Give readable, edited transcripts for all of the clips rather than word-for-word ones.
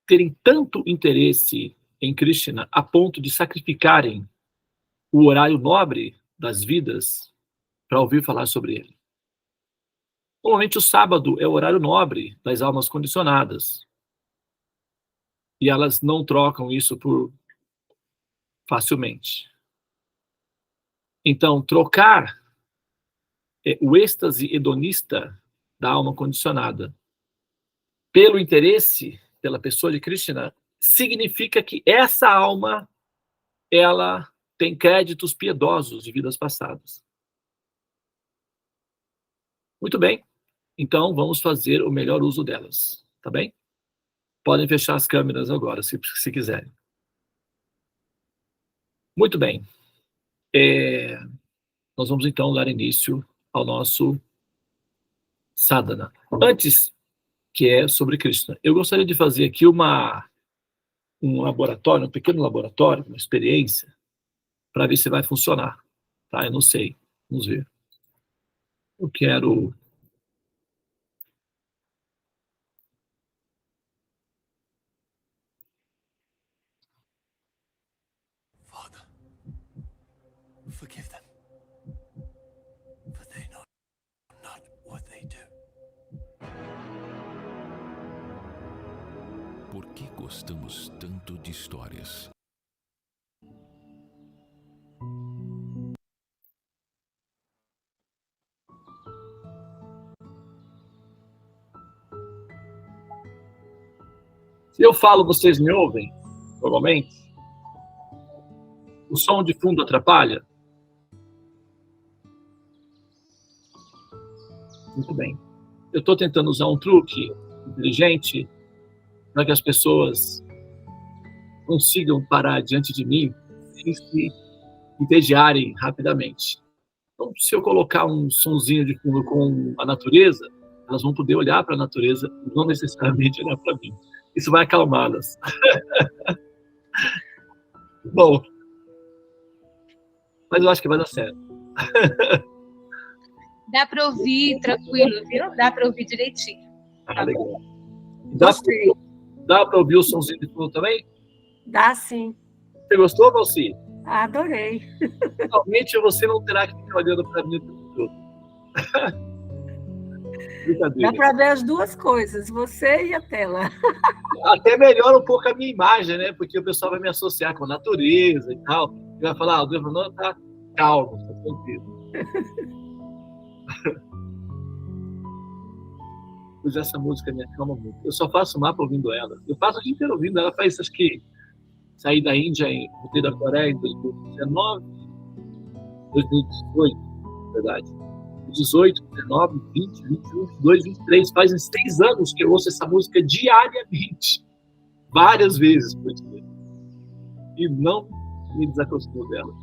terem tanto interesse em Krishna a ponto de sacrificarem o horário nobre das vidas para ouvir falar sobre ele. Normalmente o sábado é o horário nobre das almas condicionadas. E elas não trocam isso por facilmente. Então, trocar o êxtase hedonista da alma condicionada pelo interesse pela pessoa de Krishna significa que essa alma ela tem créditos piedosos de vidas passadas. Muito bem. Então, vamos fazer o melhor uso delas, tá bem? Podem fechar as câmeras agora, se quiserem. Muito bem. Nós vamos, então, dar início ao nosso sadhana. Antes, que é sobre Krishna, eu gostaria de fazer aqui um laboratório, um pequeno laboratório, uma experiência, para ver se vai funcionar. Tá? Eu não sei. Vamos ver. Eu quero... Father, forgive them, for they know not what they do. Por que gostamos tanto de histórias? Se eu falo, vocês me ouvem? Normalmente? O som de fundo atrapalha? Muito bem. Eu estou tentando usar um truque inteligente para que as pessoas consigam parar diante de mim sem se entediarem rapidamente. Então, se eu colocar um sonzinho de fundo com a natureza, elas vão poder olhar para a natureza e não necessariamente olhar para mim. Isso vai acalmá-las. Bom, mas eu acho que vai dar certo. Dá para ouvir tranquilo, viu? Dá para ouvir direitinho. Ah, legal. Dá para ouvir o sonzinho de fundo também? Dá sim. Você gostou, Valci? Adorei. Realmente você não terá que ficar olhando para mim o tempo todo. Dá para ver as duas coisas, você e a tela. Até melhora um pouco a minha imagem, né? Porque o pessoal vai me associar com a natureza e tal. E vai falar, o Devananda tá calmo, tá tranquilo. Pois essa música me acalma muito. Eu só faço mapa ouvindo ela. Eu passo o dia inteiro ouvindo ela. Faz, acho que saí da Índia, voltei da Coreia em 2019, 2018, na verdade. 18, 19, 20, 21, 22, 23. Faz uns 3 anos que eu ouço essa música diariamente. Várias vezes por dia. E não me desacostumo dela.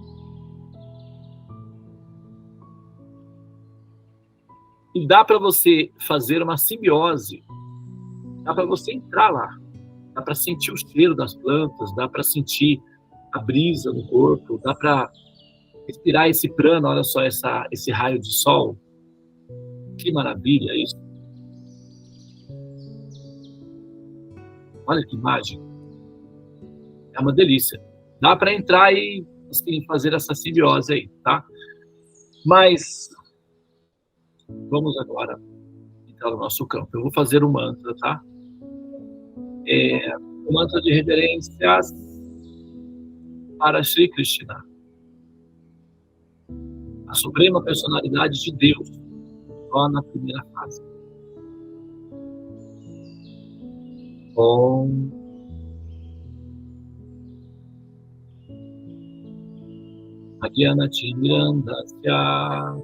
E dá para você fazer uma simbiose. Dá para você entrar lá. Dá para sentir o cheiro das plantas, dá para sentir a brisa no corpo, dá para respirar esse prana, olha só esse raio de sol. Que maravilha isso. Olha que mágico. É uma delícia. Dá para entrar e assim, fazer essa simbiose aí, tá? Mas vamos agora entrar no nosso campo. Eu vou fazer um mantra, tá? Um mantra de reverências para Shri Krishna, a suprema personalidade de Deus, só na primeira fase. Om Agyana Chimrandasya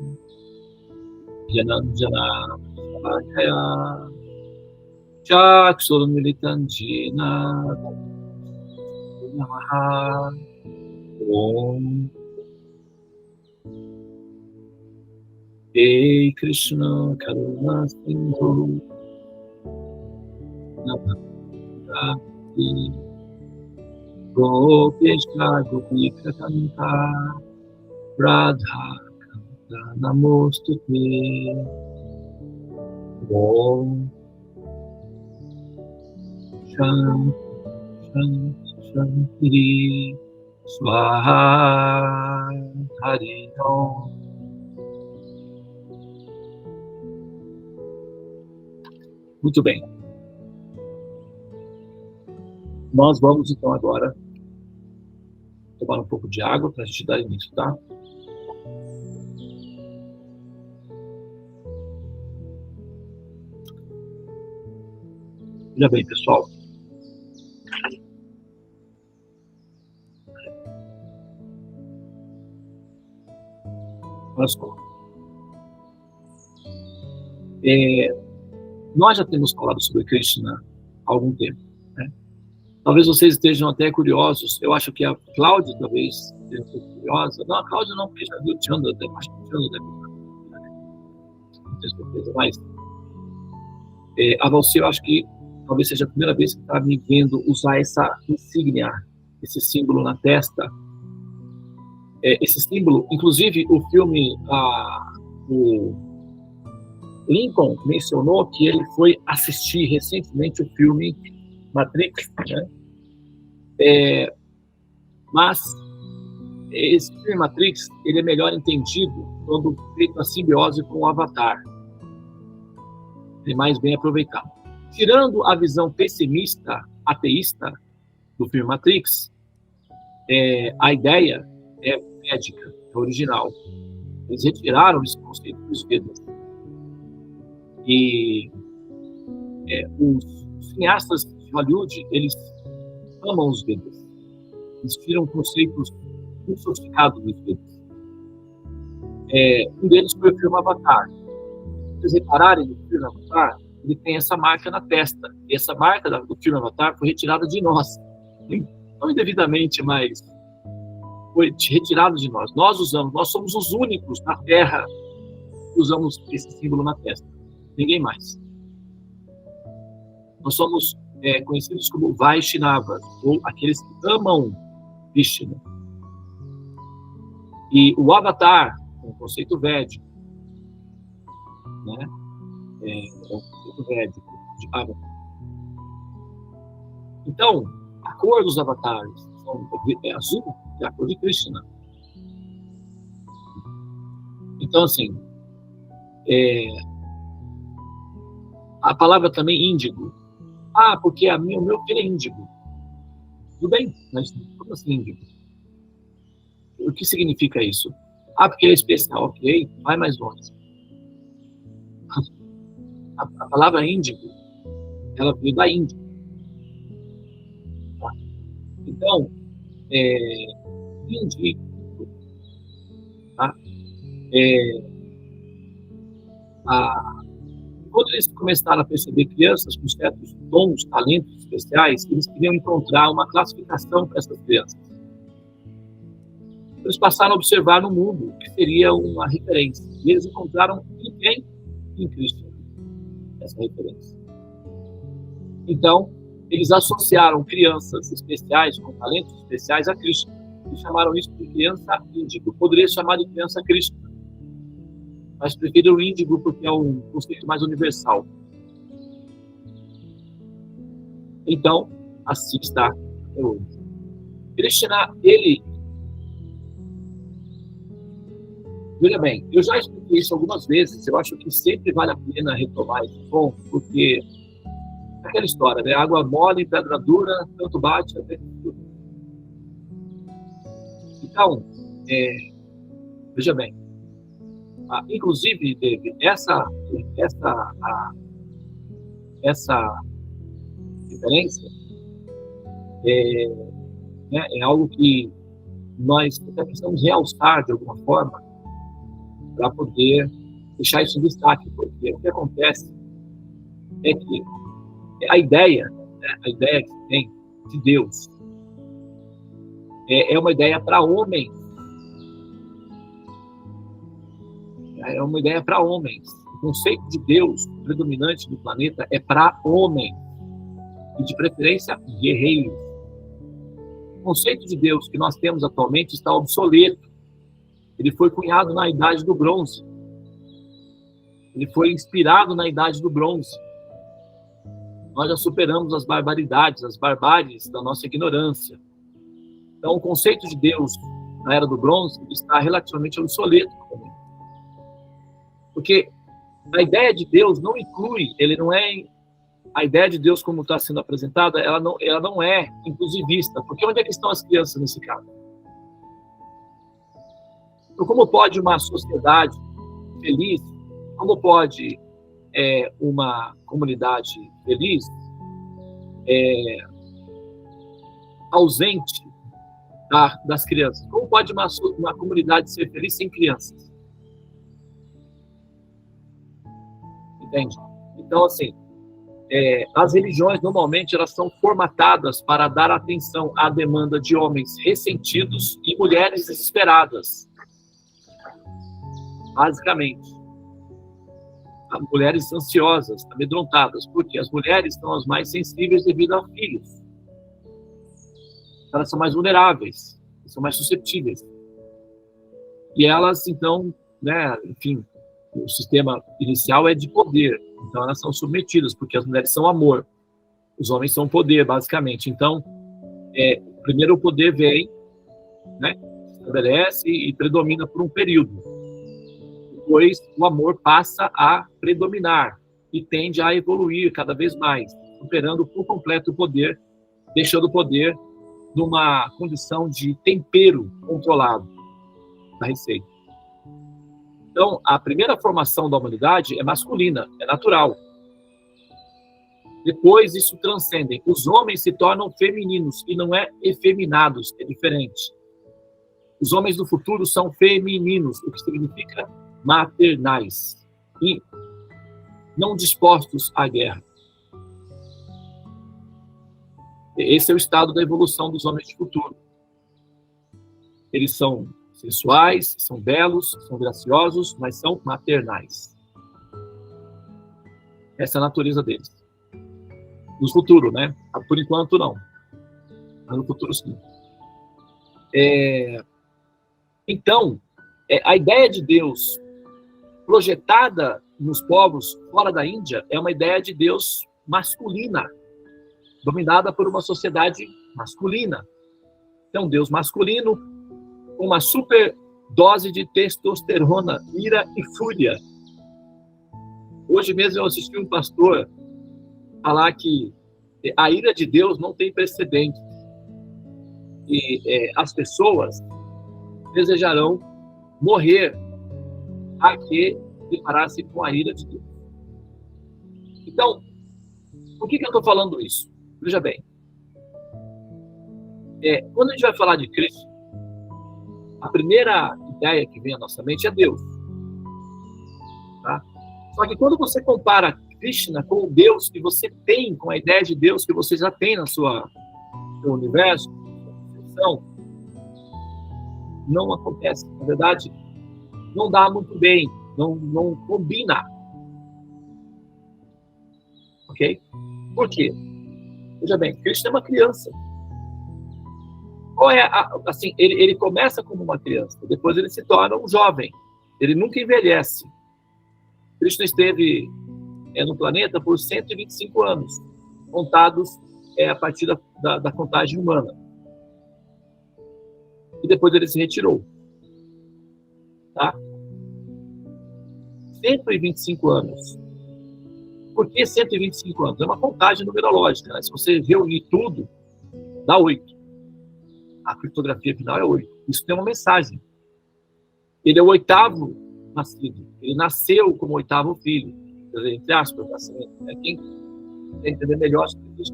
Yananjana Shalakaya Chakshurmilitanjina Namaha Om Hey Krishna Karuna Sindhu Namaste Gopeshka Gopika Kanta Radha Kanta Namostute Om Shanti Shanti Shanti Swaha Hari Om. Muito bem. Nós vamos então agora tomar um pouco de água para a gente dar início, tá? Olha bem, pessoal. Olha só. Nós já temos falado sobre Krishna há algum tempo, né? Talvez vocês estejam até curiosos. Eu acho que a Cláudia talvez esteja um pouco curiosa. Não, a Cláudia não, porque já viu o Chandra, acho que o Chandra deve estar. Não tenho certeza, mas a Valci, eu acho que talvez seja a primeira vez que está me vendo usar essa insígnia, esse símbolo na testa. Esse símbolo, inclusive o filme, o Lincoln mencionou que ele foi assistir recentemente o filme Matrix, né? Mas esse filme Matrix, ele é melhor entendido quando feito a simbiose com o Avatar. Ele é mais bem aproveitado. Tirando a visão pessimista, ateísta do filme Matrix, a ideia é médica, é original. Eles retiraram esse conceito dos Vedas. E os cineastas de Hollywood, eles amam os Vedas. Eles tiram conceitos muito sofisticados dos Vedas. Um deles foi o filme Avatar. Se vocês repararem no filme Avatar, ele tem essa marca na testa. E essa marca do filme Avatar foi retirada de nós. Não indevidamente, mas foi retirado de nós. Nós somos os únicos na Terra que usamos esse símbolo na testa. Ninguém mais. Nós somos conhecidos como Vaishnavas, ou aqueles que amam Vishnu. E o Avatar, um conceito védico, né? É um conceito védico de Avatar. Então, a cor dos avatares é azul, é a cor de Krishna. Então, assim, a palavra também índigo. Porque o meu filho é índigo. Tudo bem, mas como assim índigo? O que significa isso? Porque ele é especial, ok? Vai mais longe. A palavra índigo, ela veio da Índia. Tá? Então, índigo, tá? Quando eles começaram a perceber crianças com certos dons, talentos especiais, eles queriam encontrar uma classificação para essas crianças. Eles passaram a observar no mundo o que seria uma referência. E eles encontraram em quem? Em Cristo. Essa referência. Então, eles associaram crianças especiais, com talentos especiais, a Cristo. E chamaram isso de criança índigo. Poderia chamar de criança Cristo. Mas prefiro o índigo porque é um conceito mais universal. Então, assim está hoje. Krishna, veja bem, eu já expliquei isso algumas vezes, eu acho que sempre vale a pena retomar esse ponto, porque é aquela história, né? Água mole, pedra dura, tanto bate até que tudo. Então, veja bem, inclusive, David, essa referência é algo que nós até precisamos realçar de alguma forma para poder deixar isso em destaque, porque o que acontece é que a ideia que tem de Deus é uma ideia para homens. É uma ideia para homens. O conceito de Deus predominante no planeta é para homens, e de preferência guerreiros. O conceito de Deus que nós temos atualmente está obsoleto. Ele foi cunhado na Idade do Bronze. Ele foi inspirado na Idade do Bronze. Nós já superamos as barbaridades, as barbáries da nossa ignorância. Então, o conceito de Deus na Era do Bronze está relativamente obsoleto. Porque a ideia de Deus não inclui, ele não é... A ideia de Deus, como está sendo apresentada, ela não é inclusivista. Porque onde é que estão as crianças nesse caso? Então, como pode uma sociedade feliz, como pode uma comunidade feliz ausente das crianças? Como pode uma comunidade ser feliz sem crianças? Entende? Então, assim, as religiões, normalmente, elas são formatadas para dar atenção à demanda de homens ressentidos e mulheres desesperadas. Basicamente. As mulheres ansiosas, amedrontadas, porque as mulheres são as mais sensíveis devido a filhos. Elas são mais vulneráveis, são mais suscetíveis. E elas, então, né, enfim, o sistema inicial é de poder. Então, elas são submetidas, porque as mulheres são amor. Os homens são poder, basicamente. Então, primeiro o poder vem, né, estabelece e predomina por um período. Depois, o amor passa a predominar e tende a evoluir cada vez mais, superando por completo o poder, deixando o poder numa condição de tempero controlado da receita. Então, a primeira formação da humanidade é masculina, é natural. Depois, isso transcende. Os homens se tornam femininos, e não é efeminados, é diferente. Os homens do futuro são femininos, o que significa maternais, e não dispostos à guerra. Esse é o estado da evolução dos homens de futuro. Eles são sensuais, são belos, são graciosos, mas são maternais. Essa é a natureza deles. No futuro, né? Por enquanto, não. Mas no futuro, sim. Então, a ideia de Deus projetada nos povos fora da Índia é uma ideia de Deus masculina, dominada por uma sociedade masculina. Então, Deus masculino, com uma super dose de testosterona, ira e fúria. Hoje mesmo eu assisti um pastor falar que a ira de Deus não tem precedente. E as pessoas desejarão morrer a que deparasse com a ira de Deus. Então, por que eu estou falando isso? Veja bem. Quando a gente vai falar de Cristo, a primeira ideia que vem à nossa mente é Deus. Tá? Só que quando você compara Krishna com o Deus que você tem, com a ideia de Deus que você já tem no seu universo, não acontece. Na verdade, não dá muito bem, não combina. Ok? Por quê? Veja bem, Cristo é uma criança. Qual é assim, ele começa como uma criança, depois ele se torna um jovem. Ele nunca envelhece. Cristo esteve no planeta por 125 anos, contados a partir da contagem humana. E depois ele se retirou. Tá? 125 anos. Por que 125 anos? É uma contagem numerológica. Né? Se você reunir tudo, dá 8. A criptografia final é 8. Isso tem uma mensagem. Ele é o 8º nascido. Ele nasceu como 8º filho. Quer dizer, entre aspas, nascimento. Quem quer entender melhor sobre isso,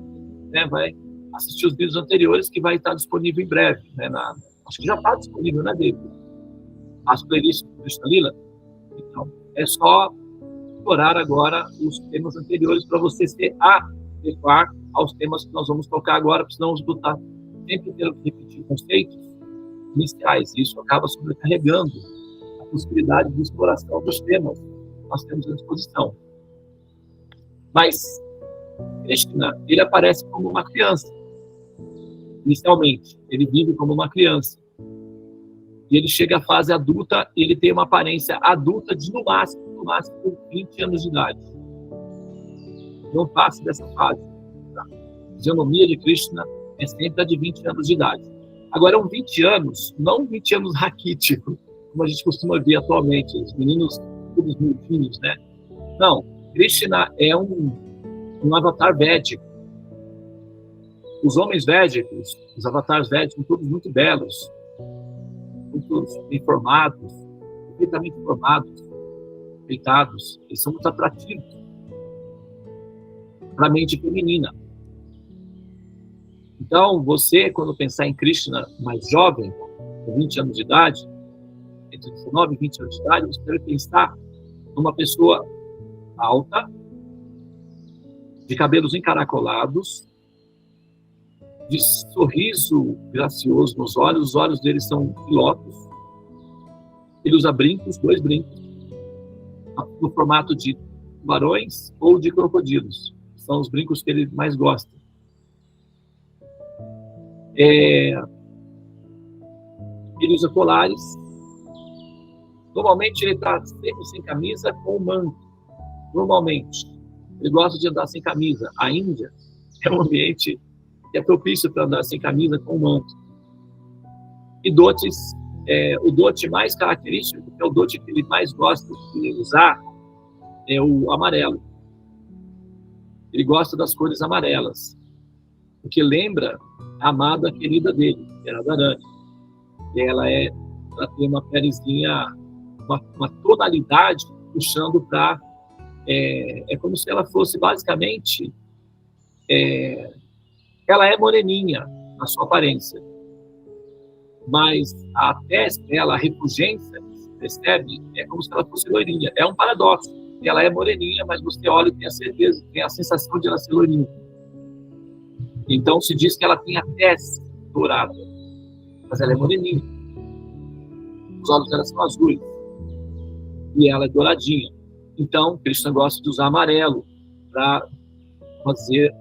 né, vai assistir os vídeos anteriores, que vai estar disponível em breve. Né, acho que já está disponível, né, David? As playlists do Krishna Lila. Então, é só explorar agora os temas anteriores para você se adequar aos temas que nós vamos tocar agora, porque senão vamos botar sempre tendo que repetir conceitos iniciais. E isso acaba sobrecarregando a possibilidade de exploração dos temas que nós temos à disposição. Mas Krishna, ele aparece como uma criança. Inicialmente, ele vive como uma criança. E ele chega à fase adulta, ele tem uma aparência adulta de no máximo 20 anos de idade. Não passa dessa fase. Tá? A fisionomia de Krishna é sempre a de 20 anos de idade. Agora, é 20 anos, não 20 anos raquíticos, como a gente costuma ver atualmente, os meninos, todos novinhos, né? Não, Krishna é um avatar védico. Os homens védicos, os avatares védicos, são todos muito belos, muito bem formados, perfeitamente formados, respeitados. Eles são muito atrativos para a mente feminina. Então, você, quando pensar em Krishna mais jovem, com 20 anos de idade, entre 19 e 20 anos de idade, você deve pensar numa pessoa alta, de cabelos encaracolados, de sorriso gracioso nos olhos. Os olhos dele são pilotos. Ele usa brincos, 2 brincos, no formato de tubarões ou de crocodilos. São os brincos que ele mais gosta. Ele usa colares. Normalmente ele está sempre sem camisa com um manto. Normalmente. Ele gosta de andar sem camisa. A Índia é um ambiente que é propício para andar sem camisa com um manto. E dotes, o dote mais característico, que é o dote que ele mais gosta de usar, é o amarelo. Ele gosta das cores amarelas, porque lembra a amada querida dele, que era a Dharani. Ela tem uma pelezinha, uma tonalidade puxando para... É como se ela fosse basicamente... ela é moreninha na sua aparência, mas a testa dela, a refulgência que se percebe, é como se ela fosse loirinha. É um paradoxo. Ela é moreninha, mas você olha e tem a certeza, tem a sensação de ela ser loirinha. Então se diz que ela tem a testa dourada, mas ela é moreninha. Os olhos dela são azuis e ela é douradinha. Então Krishna gosta de usar amarelo para fazer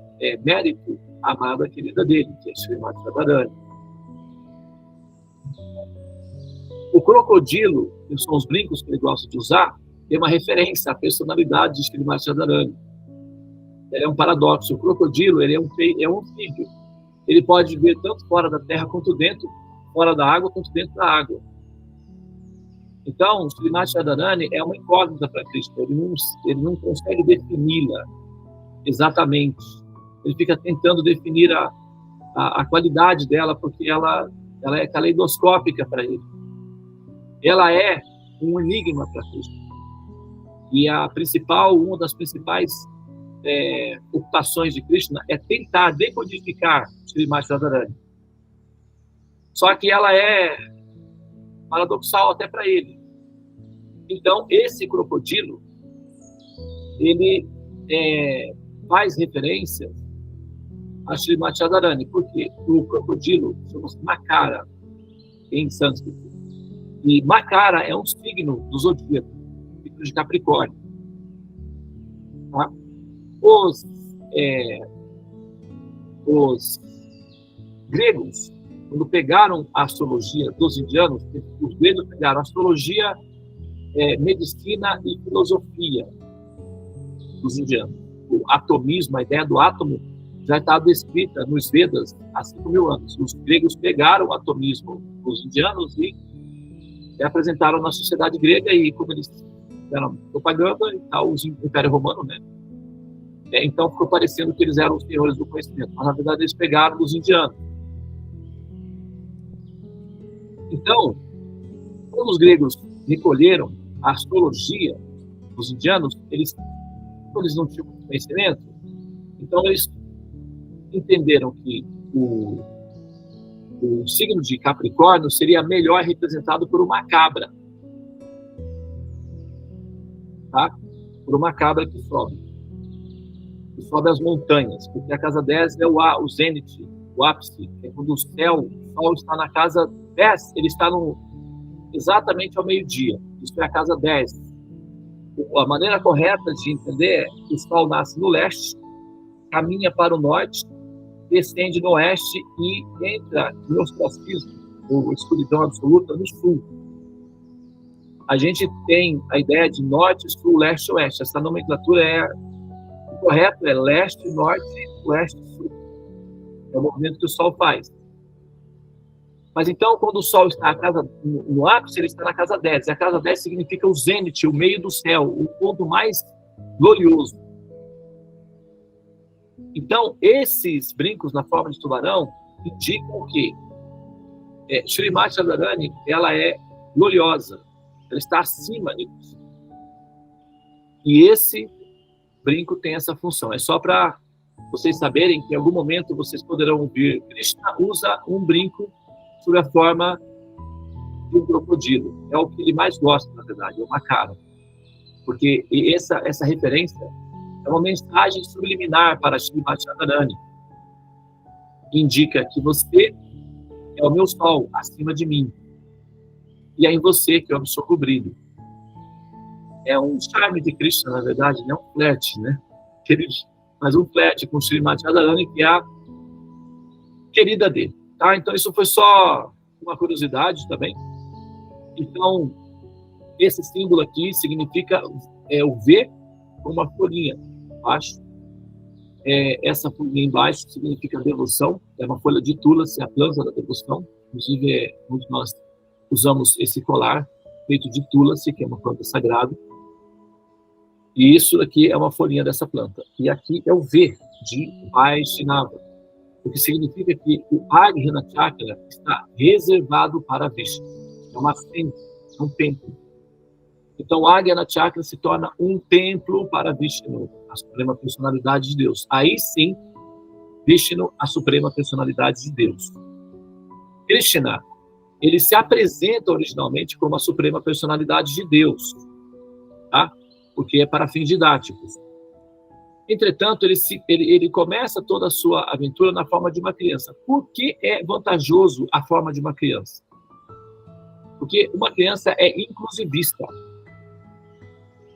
mérito à amada querida dele, que é Srimati Radharani. O crocodilo, que são os brincos que ele gosta de usar, tem uma referência à personalidade de Srimati Radharani. Ele é um paradoxo. O crocodilo, ele é um anfíbio. Ele pode viver tanto fora da terra quanto dentro, fora da água, quanto dentro da água. Então, o Srimati Radharani é uma incógnita para Krishna. Ele não consegue defini-la exatamente. Ele fica tentando definir a qualidade dela, porque ela é caleidoscópica para ele. Ela é um enigma para Krishna. E uma das principais ocupações de Krishna é tentar decodificar Srimati Radharani. Só que ela é paradoxal até para ele. Então, esse crocodilo, ele faz referência a Srimati Radharani, porque o crocodilo chama-se Makara em sânscrito. E Makara é um signo do zodíaco, signo de Capricórnio. Tá? Os gregos, quando pegaram a astrologia dos indianos, os gregos pegaram astrologia, medicina e filosofia dos indianos. O atomismo, a ideia do átomo, já está descrita nos Vedas há 5.000 anos. Os gregos pegaram o atomismo dos indianos e apresentaram na sociedade grega, e como eles fizeram propaganda, e tal, o Império Romano, né? Então ficou parecendo que eles eram os senhores do conhecimento, mas na verdade eles pegaram dos indianos. Então, quando os gregos recolheram a astrologia dos indianos, eles não tinham conhecimento, então eles entenderam que o signo de Capricórnio seria melhor representado por uma cabra, tá? Por uma cabra que sobe as montanhas, porque a casa 10 é o zênite, o ápice, é quando o sol está na casa 10, ele está exatamente ao meio-dia. Isso é a casa 10. A maneira correta de entender é que o sol nasce no leste, caminha para o norte, descende no oeste e entra no ostracismo ou escuridão absoluta, no sul. A gente tem a ideia de norte, sul, leste, oeste. Essa nomenclatura correta, é leste, norte, oeste, sul. É o movimento que o Sol faz. Mas então, quando o Sol está no ápice, ele está na casa 10. E a casa 10 significa o zênite, o meio do céu, o ponto mais glorioso. Então, esses brincos na forma de tubarão indicam que Shrimati Radharani, ela é gloriosa, ela está acima disso. E esse brinco tem essa função. É só para vocês saberem que em algum momento vocês poderão ouvir Krishna usa um brinco sob a forma de um crocodilo. É o que ele mais gosta, na verdade, é o macaco. Porque essa referência é uma mensagem subliminar para Shrimati Radharani. Indica que você é o meu sol acima de mim. E é em você que eu absorvo o brilho. É um charme de Krishna, na verdade, não um flerte, né? Mas um flerte com Shrimati Radharani, que é a querida dele. Tá? Então, isso foi só uma curiosidade também. Então, esse símbolo aqui significa o V com uma folhinha embaixo. Essa folhinha embaixo significa devoção. É uma folha de tulasi, a planta da devoção. Inclusive, nós usamos esse colar feito de tulasi, que é uma planta sagrada. E isso aqui é uma folhinha dessa planta. E aqui é o V de Vaishnava, o que significa que o Ajna Chakra está reservado para Vishnu. É uma frente, um templo. Então, o Ajna Chakra se torna um templo para Vishnu, a suprema personalidade de Deus. Aí sim, Vishnu, a suprema personalidade de Deus. Krishna, ele se apresenta originalmente como a suprema personalidade de Deus, tá? Porque é para fins didáticos. Entretanto, ele começa toda a sua aventura na forma de uma criança. Por que é vantajoso a forma de uma criança? Porque uma criança é inclusivista.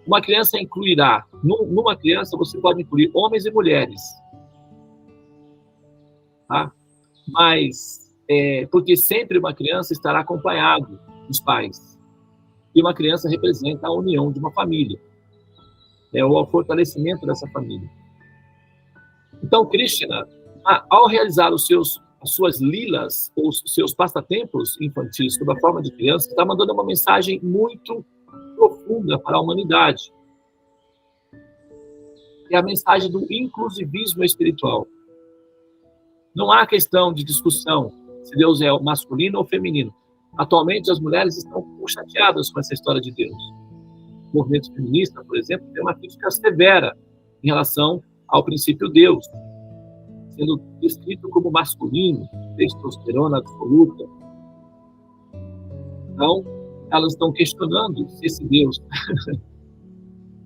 Uma criança incluirá, numa criança você pode incluir homens e mulheres. Tá? Mas, porque sempre uma criança estará acompanhado dos pais. E uma criança representa a união de uma família. O fortalecimento dessa família. Então, Krishna, ao realizar as suas lilas, ou os seus passatempos infantis, sob a forma de criança, está mandando uma mensagem muito profunda para a humanidade. É a mensagem do inclusivismo espiritual. Não há questão de discussão se Deus é masculino ou feminino. Atualmente, as mulheres estão chateadas com essa história de Deus. O movimento feminista, por exemplo, tem uma crítica severa em relação ao princípio Deus, sendo descrito como masculino, testosterona absoluta. Então, elas estão questionando se esse Deus,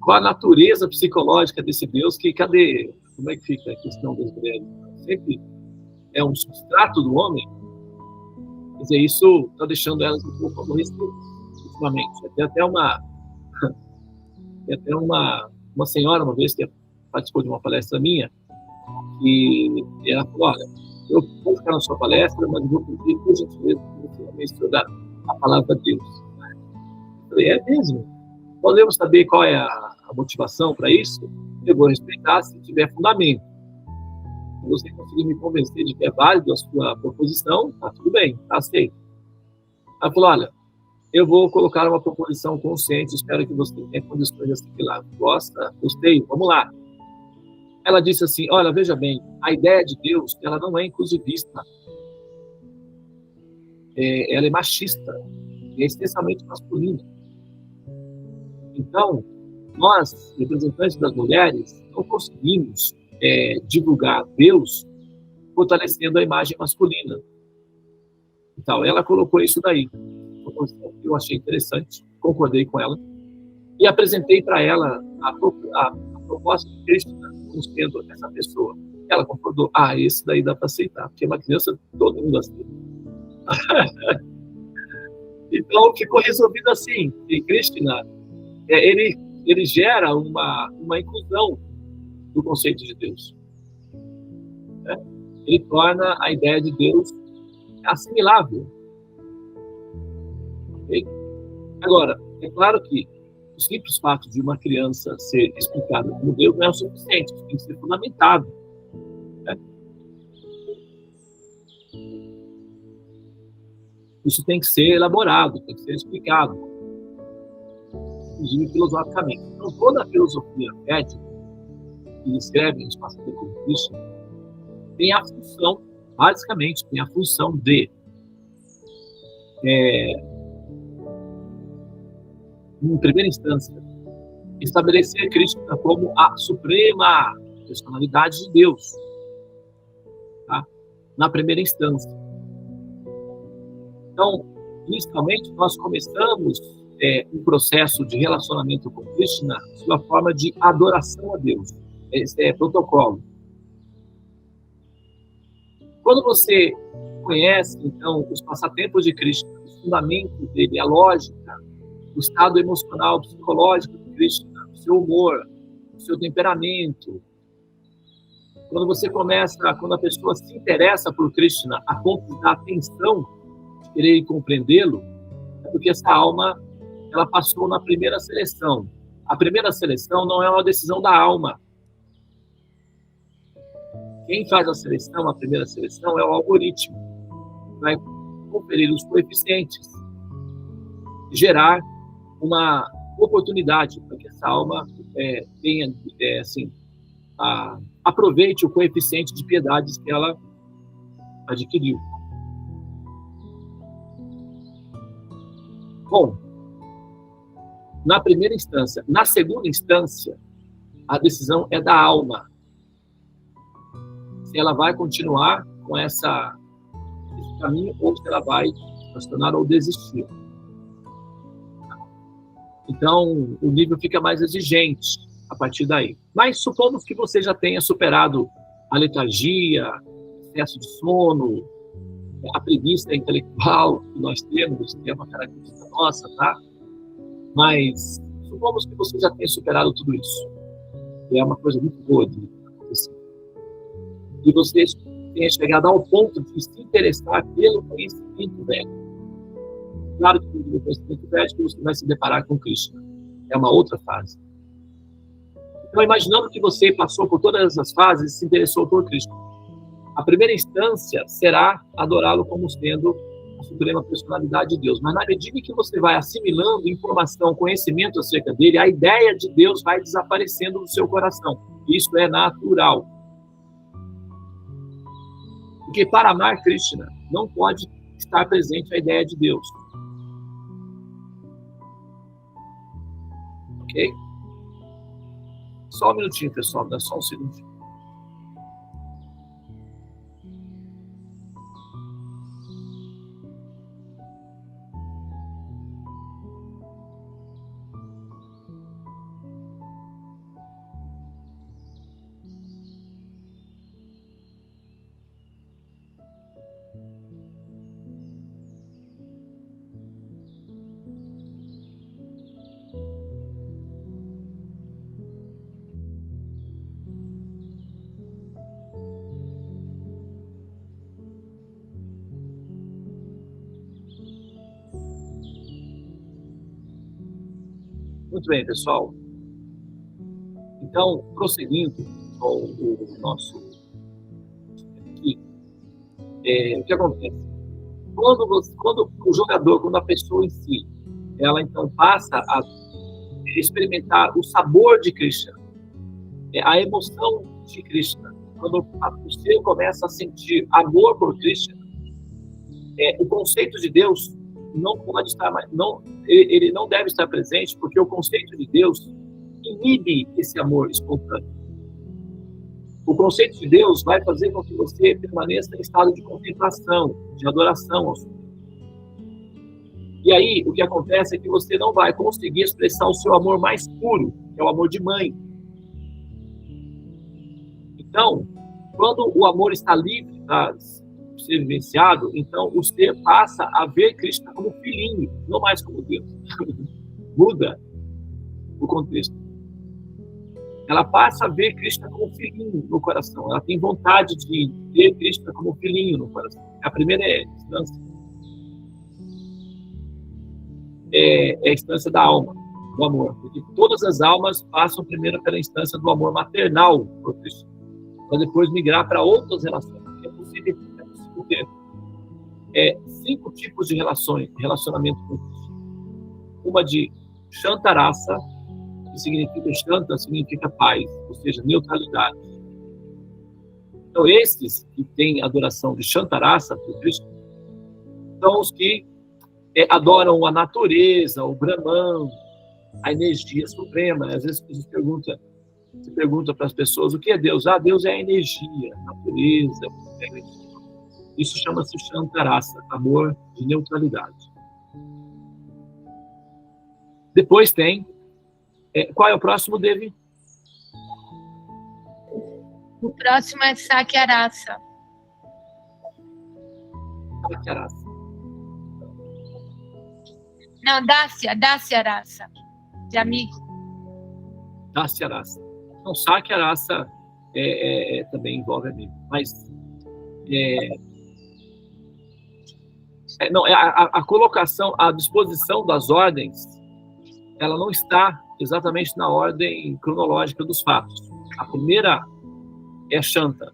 qual a natureza psicológica desse Deus, como é que fica a questão das mulheres? Sempre é um substrato do homem. Quer dizer, isso está deixando elas um pouco aborrecidas, ultimamente. Tem até uma senhora, uma vez, que participou de uma palestra minha, e ela falou, olha, eu vou ficar na sua palestra, mas eu vou pedir, por gentileza, que você vai estudar a palavra de Deus. Eu falei, é mesmo? Podemos saber qual é a motivação para isso? Eu vou respeitar se tiver fundamento. Se você conseguir me convencer de que é válido a sua proposição, tá tudo bem, tá aceito. Ela falou, olha, eu vou colocar uma proposição consciente, espero que você tenha condições de assimilar. Gosta? Gostei? Vamos lá. Ela disse assim, olha, veja bem, a ideia de Deus, ela não é inclusivista. Ela é machista. É essencialmente masculina. Então, nós, representantes das mulheres, não conseguimos divulgar Deus fortalecendo a imagem masculina. Então, ela colocou isso daí. Eu achei interessante, concordei com ela e apresentei para ela a proposta de Krishna como sendo essa pessoa. Ela concordou, esse daí dá para aceitar, porque é uma criança, todo mundo aceita. Então, ficou resolvido assim, e Krishna, ele gera uma inclusão do conceito de Deus. Ele torna a ideia de Deus assimilável. Ok? Agora, é claro que o simples fato de uma criança ser explicada como Deus não é o suficiente, isso tem que ser fundamentado. Né? Isso tem que ser elaborado, tem que ser explicado, inclusive filosoficamente. Então, toda a filosofia védica que escreve os passatempos de Krishna tem a função, basicamente, tem a função de em primeira instância, estabelecer Krishna como a suprema personalidade de Deus, tá? Na primeira instância. Então, inicialmente, nós começamos um processo de relacionamento com Krishna sob a forma de adoração a Deus. Esse é protocolo. Quando você conhece, então, os passatempos de Krishna, os fundamentos dele, a lógica, o estado emocional, psicológico de Krishna, o seu humor, o seu temperamento. Quando você começa, quando a pessoa se interessa por Krishna, a ponto de dar atenção, de querer compreendê-lo, é porque essa alma, ela passou na primeira seleção. A primeira seleção não é uma decisão da alma. Quem faz a seleção, a primeira seleção, é o algoritmo. Vai conferir os coeficientes, gerar uma oportunidade para que essa alma tenha, aproveite o coeficiente de piedades que ela adquiriu. Bom, na primeira instância. Na segunda instância, a decisão é da alma. Se ela vai continuar com esse caminho ou se ela vai questionar ou desistir. Então, o nível fica mais exigente a partir daí. Mas supomos que você já tenha superado a letargia, excesso de sono, a preguiça intelectual que nós temos, que é uma característica nossa, tá? Mas supomos que você já tenha superado tudo isso. É uma coisa muito boa de acontecer. E você tenha chegado ao ponto de se interessar pelo conhecimento védico. Claro que no conhecimento védico você vai se deparar com Krishna. É uma outra fase. Então, imaginando que você passou por todas as fases e se interessou por Krishna, a primeira instância será adorá-lo como sendo a suprema personalidade de Deus. Mas na medida que você vai assimilando informação, conhecimento acerca dele, a ideia de Deus vai desaparecendo do seu coração. Isso é natural. Porque para amar Krishna, não pode estar presente a ideia de Deus. Ok? Só um minutinho, pessoal. Dá só um segundinho. Muito bem, pessoal. Então, prosseguindo com o nosso aqui, o que acontece? Quando o jogador, quando a pessoa em si, ela então passa a experimentar o sabor de Krishna, a emoção de Krishna, quando o ser começa a sentir amor por Krishna, o conceito de Deus não pode estar mais, ele não deve estar presente, porque o conceito de Deus inibe esse amor espontâneo. O conceito de Deus vai fazer com que você permaneça em estado de contemplação, de adoração ao Senhor. E aí, o que acontece é que você não vai conseguir expressar o seu amor mais puro, que é o amor de mãe. Então, quando o amor está livre para ser vivenciado, então o ser passa a ver Krishna como filhinho, não mais como Deus. Muda o contexto. Ela passa a ver Krishna como filhinho no coração. Ela tem vontade de ver Krishna como filhinho no coração. A primeira instância. é a instância da alma, do amor. Porque todas as almas passam primeiro pela instância do amor maternal por Cristo, para depois migrar para outras relações. É possível ter 5 tipos de relacionamento com Cristo. Uma de Shantarasa, que significa Shanta, significa paz, ou seja, neutralidade. Então, esses que têm adoração de Shantarasa por Cristo são os que adoram a natureza, o Brahman, a energia suprema. Às vezes se pergunta para as pessoas o que é Deus. Deus é a energia, a natureza, a energia. Isso chama-se Shantarasa, amor de neutralidade. Depois tem... qual é o próximo, Devi? O próximo é Sakyarasa. Sakyarasa. Não, Dasyarasa. De amigo. Dasyarasa. Então, Sakyarasa também envolve amigo. Mas a colocação, a disposição das ordens, ela não está exatamente na ordem cronológica dos fatos. A primeira é Shanta,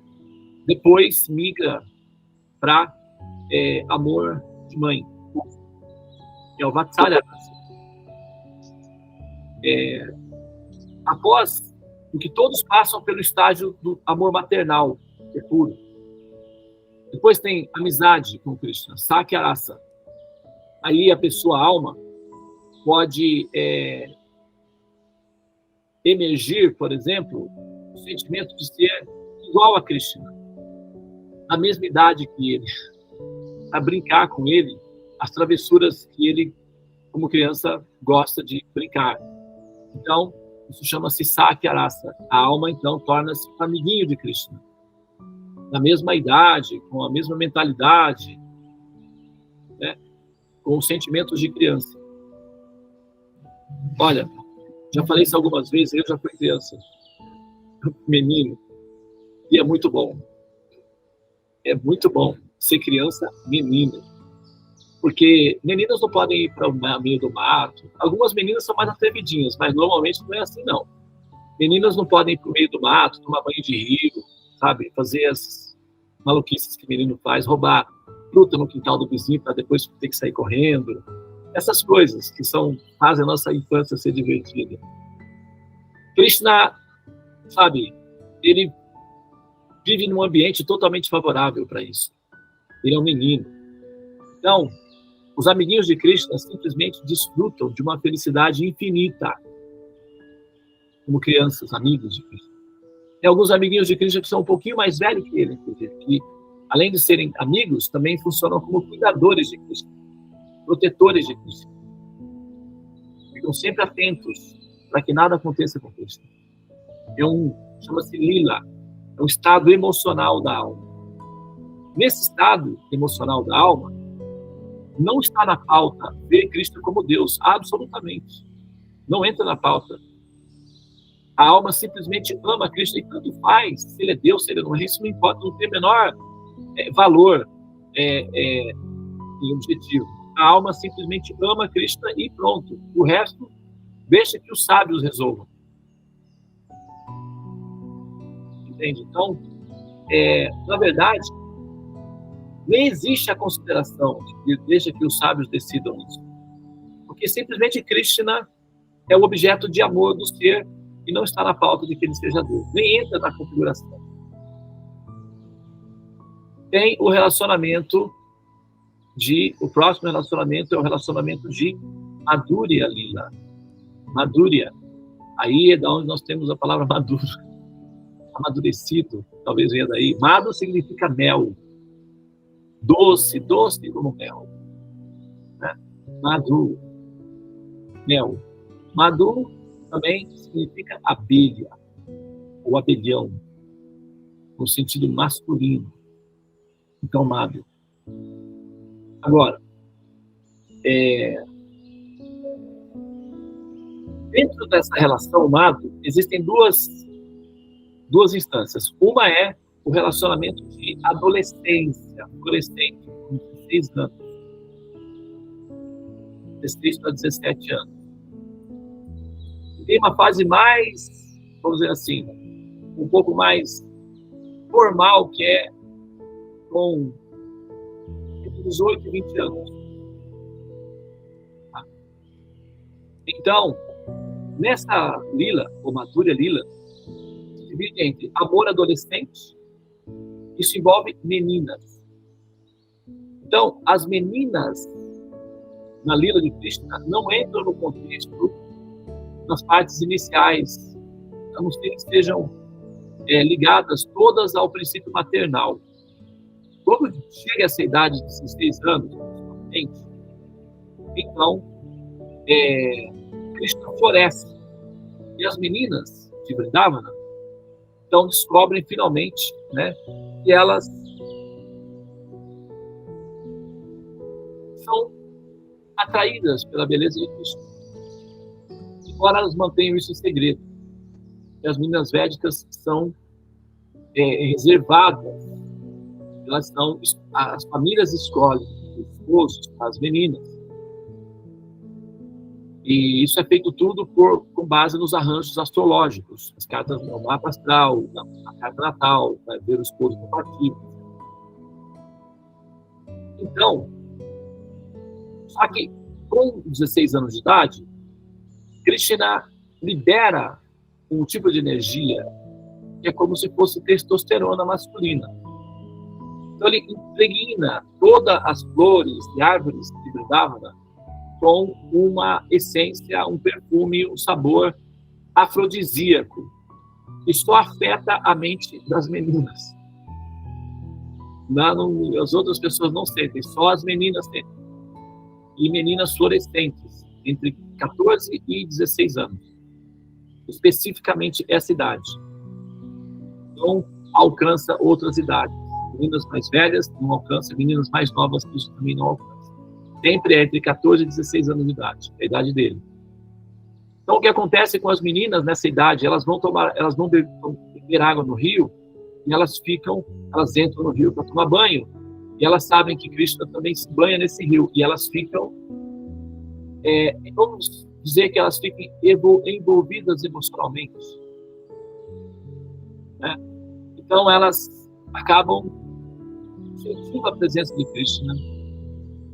depois migra para amor de mãe, que é o Vatsalya. Após o que todos passam pelo estágio do amor maternal, que é puro. Depois tem amizade com Krishna, Sakyarasa. Aí a pessoa, a alma, pode emergir, por exemplo, o sentimento de ser igual a Krishna, na mesma idade que ele, a brincar com ele, as travessuras que ele, como criança, gosta de brincar. Então, isso chama-se Sakyarasa. A alma, então, torna-se um amiguinho de Krishna, na mesma idade, com a mesma mentalidade, né? Com os sentimentos de criança. Olha, já falei isso algumas vezes, eu já fui criança, menino, e é muito bom. É muito bom ser criança menina. Porque meninas não podem ir para o meio do mato. Algumas meninas são mais atrevidinhas, mas normalmente não é assim, não. Meninas não podem ir para o meio do mato, tomar banho de rio, sabe? Fazer as maluquices que menino faz, roubar fruta no quintal do vizinho para depois ter que sair correndo. Essas coisas que fazem a nossa infância ser divertida. Krishna, sabe, ele vive num ambiente totalmente favorável para isso. Ele é um menino. Então, os amiguinhos de Krishna simplesmente desfrutam de uma felicidade infinita, como crianças, amigos de Krishna. Tem alguns amiguinhos de Krishna que são um pouquinho mais velhos que ele, inclusive, que, além de serem amigos, também funcionam como cuidadores de Krishna, protetores de Krishna. Ficam sempre atentos para que nada aconteça com Krishna. Chama-se lila, é um estado emocional da alma. Nesse estado emocional da alma, não está na pauta ver Cristo como Deus, absolutamente. Não entra na pauta. A alma simplesmente ama Cristo e tanto faz se ele é Deus, se ele não é, isso não importa, não tem o menor valor e objetivo. A alma simplesmente ama Cristo e pronto. O resto, deixa que os sábios resolvam. Entende? Então, na verdade, nem existe a consideração de deixa que os sábios decidam isso. Porque simplesmente Krishna é o objeto de amor do ser e não está na pauta de que ele seja Deus. Nem entra na configuração. Tem o relacionamento o próximo relacionamento é o relacionamento de Madhurya Lila. Madhurya. Aí é da onde nós temos a palavra maduro. Amadurecido, talvez venha daí. Madhu significa mel. Doce, doce como mel. Né? Madhu, mel. Madhu também significa abelha, ou abelhão, no sentido masculino. Então, Madhu. Agora, dentro dessa relação Madhu, existem duas instâncias. Uma é o relacionamento de adolescente, com 16 anos. 16 para 17 anos. E tem uma fase mais, vamos dizer assim, um pouco mais formal, que é com 18 e 20 anos. Então, nessa lila, ou madura lila, se divide entre amor adolescente. Isso envolve meninas. Então, as meninas na lila de Krishna não entram no contexto nas partes iniciais, a não ser que estejam ligadas todas ao princípio maternal. Quando chega essa idade de 16 anos, principalmente, então, Krishna floresce. E as meninas de Vrindavana, então, descobrem finalmente, né, que elas são atraídas pela beleza de Krishna. Embora elas mantenham isso em segredo. E as meninas védicas são reservadas. As famílias escolhem os esposos para as meninas. E isso é feito tudo com base nos arranjos astrológicos, as cartas do mapa astral, a carta natal, para ver o esposo compatível. Então, só que com 16 anos de idade, Krishna libera um tipo de energia que é como se fosse testosterona masculina. Então ele impregna todas as flores e árvores de Vrindavana com uma essência, um perfume, um sabor afrodisíaco, que só afeta a mente das meninas. As outras pessoas não sentem, só as meninas sentem. E meninas fluorescentes, entre 14 e 16 anos. Especificamente essa idade. Não alcança outras idades. Meninas mais velhas não alcançam, meninas mais novas isso também não alcança. Sempre é entre 14 e 16 anos de idade, é a idade dele. Então, o que acontece com as meninas nessa idade? Elas vão beber água no rio e elas entram no rio para tomar banho e elas sabem que Krishna também se banha nesse rio e elas ficam, vamos dizer que elas ficam envolvidas emocionalmente. Né? Então, elas acabam sentindo a presença de Krishna,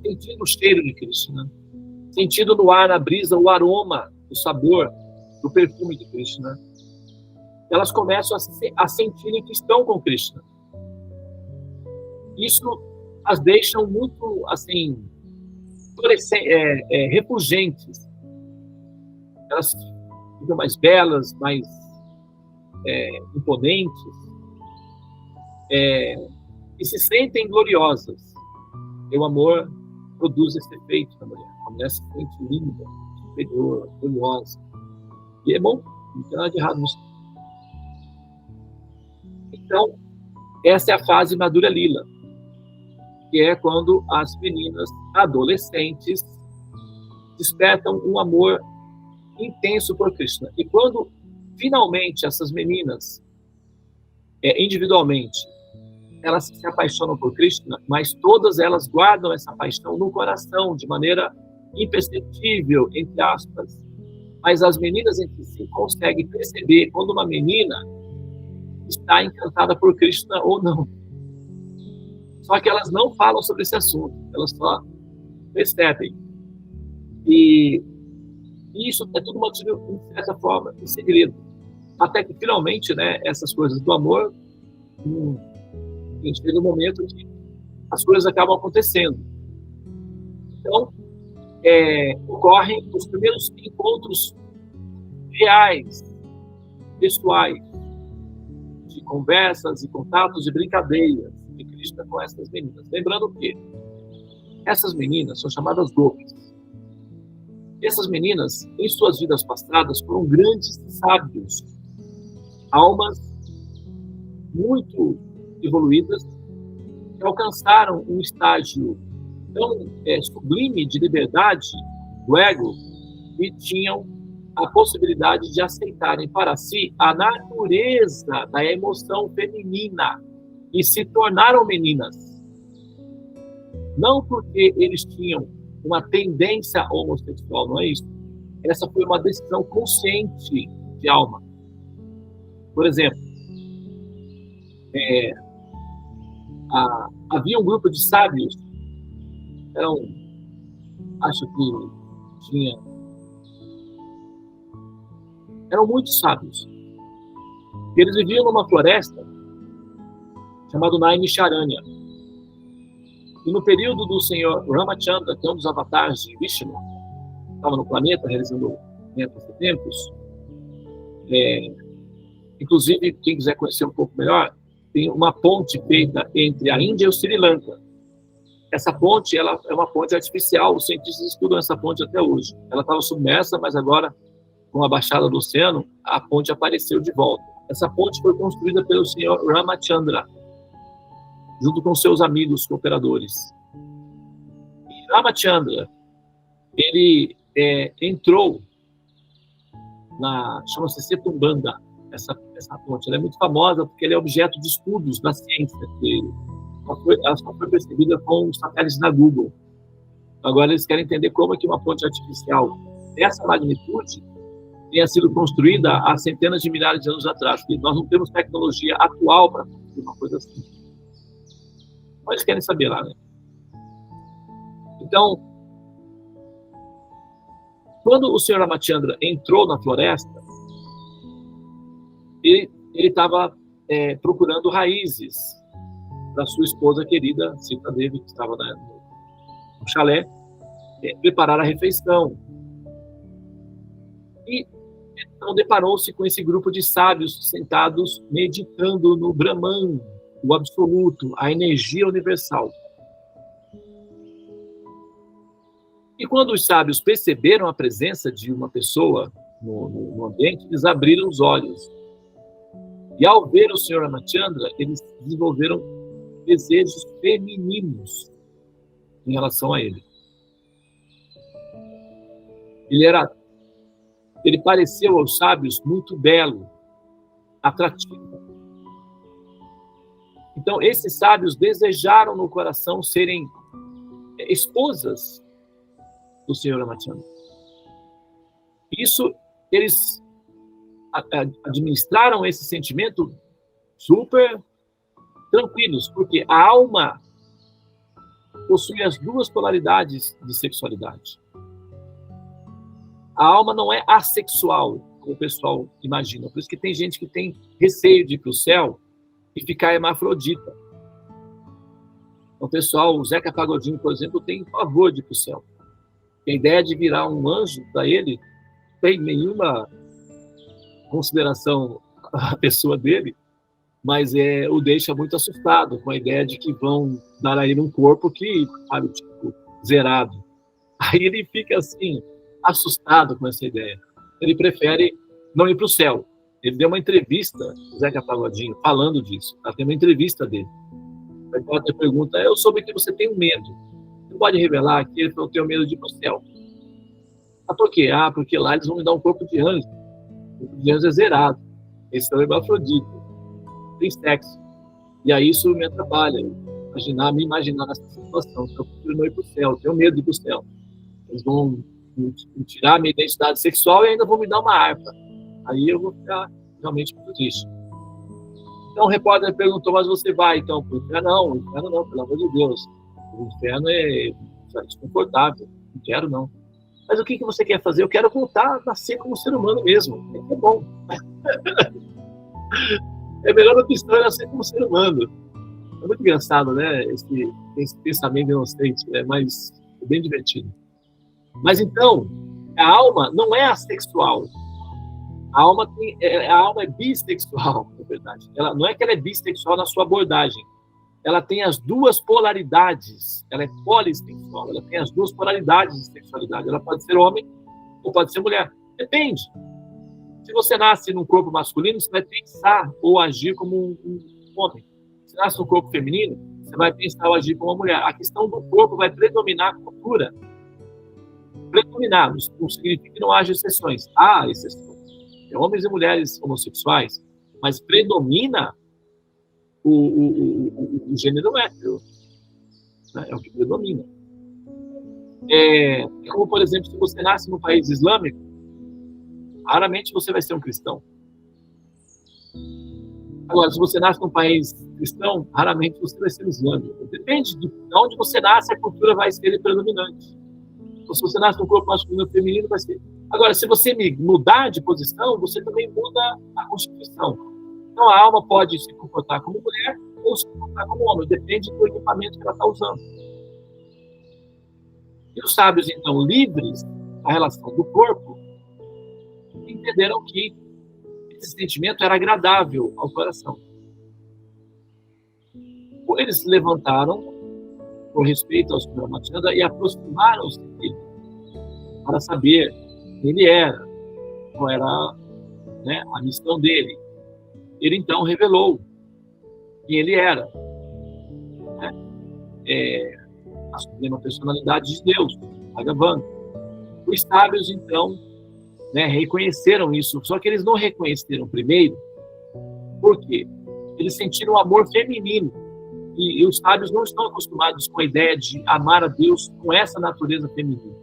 sentindo o cheiro de Krishna, sentindo no ar, na brisa, o aroma, o sabor do perfume de Krishna. Elas começam a sentirem que estão com Krishna. Isso as deixa muito, assim, refulgentes. Elas ficam mais belas, mais imponentes, e se sentem gloriosas. E o amor produz esse efeito na mulher. A mulher se sente linda, superior, orgulhosa. E é bom, não tem nada de errado nisso. Então, essa é a fase madura lila, que é quando as meninas adolescentes despertam um amor intenso por Krishna. E quando, finalmente, essas meninas, individualmente, elas se apaixonam por Krishna, mas todas elas guardam essa paixão no coração, de maneira imperceptível, entre aspas. Mas as meninas entre si conseguem perceber quando uma menina está encantada por Krishna ou não. Só que elas não falam sobre esse assunto, elas só percebem. E isso é tudo mantido, de certa forma, em segredo. Até que, finalmente, né, essas coisas do amor, chega um momento que as coisas acabam acontecendo. Então, ocorrem os primeiros encontros reais, pessoais, de conversas e contatos e brincadeiras de Krishna com essas meninas. Lembrando que essas meninas são chamadas gopis. Essas meninas, em suas vidas passadas, foram grandes sábios, almas muito evoluídas, que alcançaram um estágio tão sublime de liberdade do ego e tinham a possibilidade de aceitarem para si a natureza da emoção feminina e se tornaram meninas. Não porque eles tinham uma tendência homossexual, não é isso. Essa foi uma decisão consciente de alma. Por exemplo, havia um grupo de sábios, eram muitos sábios. Eles viviam numa floresta chamada Naimisharanya. E no período do senhor Ramachandra, que é um dos avatares de Vishnu, estava no planeta realizando tempos e tempos. Inclusive, quem quiser conhecer um pouco melhor, tem uma ponte feita entre a Índia e o Sri Lanka. Essa ponte, ela é uma ponte artificial, os cientistas estudam essa ponte até hoje. Ela estava submersa, mas agora, com a baixada do oceano, a ponte apareceu de volta. Essa ponte foi construída pelo senhor Ramachandra, junto com seus amigos cooperadores. E Ramachandra, ele entrou chama-se Setumbanda, essa ponte. Ela é muito famosa porque ela é objeto de estudos da ciência. Ela só foi percebida com os satélites da Google. Agora eles querem entender como é que uma ponte artificial dessa magnitude tenha sido construída há centenas de milhares de anos atrás, porque nós não temos tecnologia atual para construir uma coisa assim. Mas eles querem saber lá, né? Então, quando o senhor Ramachandra entrou na floresta, ele estava procurando raízes para sua esposa querida, Sita Devi, que estava no chalé, preparar a refeição. E então deparou-se com esse grupo de sábios sentados meditando no Brahman, o absoluto, a energia universal. E quando os sábios perceberam a presença de uma pessoa no ambiente, eles abriram os olhos. E ao ver o senhor Ramachandra, eles desenvolveram desejos femininos em relação a ele. Ele pareceu aos sábios muito belo, atrativo. Então, esses sábios desejaram no coração serem esposas do senhor Ramachandra. Isso, eles administraram esse sentimento super tranquilos, porque a alma possui as duas polaridades de sexualidade. A alma não é assexual, como o pessoal imagina. Por isso que tem gente que tem receio de ir para o céu e ficar hermafrodita. O pessoal, o Zeca Pagodinho, por exemplo, tem pavor de ir para o céu. A ideia de virar um anjo para ele não tem nenhuma consideração à pessoa dele, mas o deixa muito assustado com a ideia de que vão dar a ele um corpo que, sabe, tipo, zerado. Aí ele fica assim, assustado com essa ideia. Ele prefere não ir para o céu. Ele deu uma entrevista, Zeca Pagodinho, falando disso. Tem uma entrevista dele. O repórter pergunta: eu soube que você tem um medo. Você pode revelar que ele não tem medo de ir para o céu? Por quê? Porque lá eles vão me dar um corpo de anjo. O corpo de anjo é zerado. Esse é o hermafrodita. Tem sexo. E aí isso me atrapalha. Me imaginar nessa situação. Eu prefiro não ir para o céu. Eu tenho medo de ir para o céu. Eles vão tirar a minha identidade sexual e ainda vão me dar uma harpa. Aí eu vou ficar realmente muito triste. Então o repórter perguntou: mas você vai então para o inferno? Não, o inferno não, pelo amor de Deus. O inferno é desconfortável. Não quero, não. Mas o que você quer fazer? Eu quero voltar a nascer como ser humano mesmo. É bom. É melhor opção é nascer como ser humano. É muito engraçado, né? Esse pensamento inocente, mas é bem divertido. Mas então, a alma não é assexual. A alma é bissexual, na verdade. Não é que ela é bissexual na sua abordagem. Ela tem as duas polaridades. Ela é polissexual. Ela tem as duas polaridades de sexualidade. Ela pode ser homem ou pode ser mulher. Depende. Se você nasce num corpo masculino, você vai pensar ou agir como um homem. Se nasce num corpo feminino, você vai pensar ou agir como uma mulher. A questão do corpo vai predominar a cultura. Predominar não significa que não haja exceções. Há exceções. Tem homens e mulheres homossexuais, mas predomina o gênero hétero. Né? É o que predomina. É como, por exemplo, se você nasce num país islâmico, raramente você vai ser um cristão. Agora, se você nasce num país cristão, raramente você vai ser um islâmico. Depende de onde você nasce, a cultura vai ser predominante. Então, se você nasce num corpo masculino ou feminino, vai ser. Agora, se você mudar de posição, você também muda a constituição. Então, a alma pode se comportar como mulher ou se comportar como homem, depende do equipamento que ela está usando. E os sábios, então, livres da relação do corpo, entenderam que esse sentimento era agradável ao coração. Eles se levantaram por respeito ao Senhor Ramatanda e aproximaram-se dele para saber quem ele era, qual era, né, a missão dele. Ele então revelou quem ele era, né? A suprema personalidade de Deus, Bhagavan. Os sábios então, né, reconheceram isso, só que eles não reconheceram primeiro. Por quê? Eles sentiram o amor feminino. E os sábios não estão acostumados com a ideia de amar a Deus com essa natureza feminina.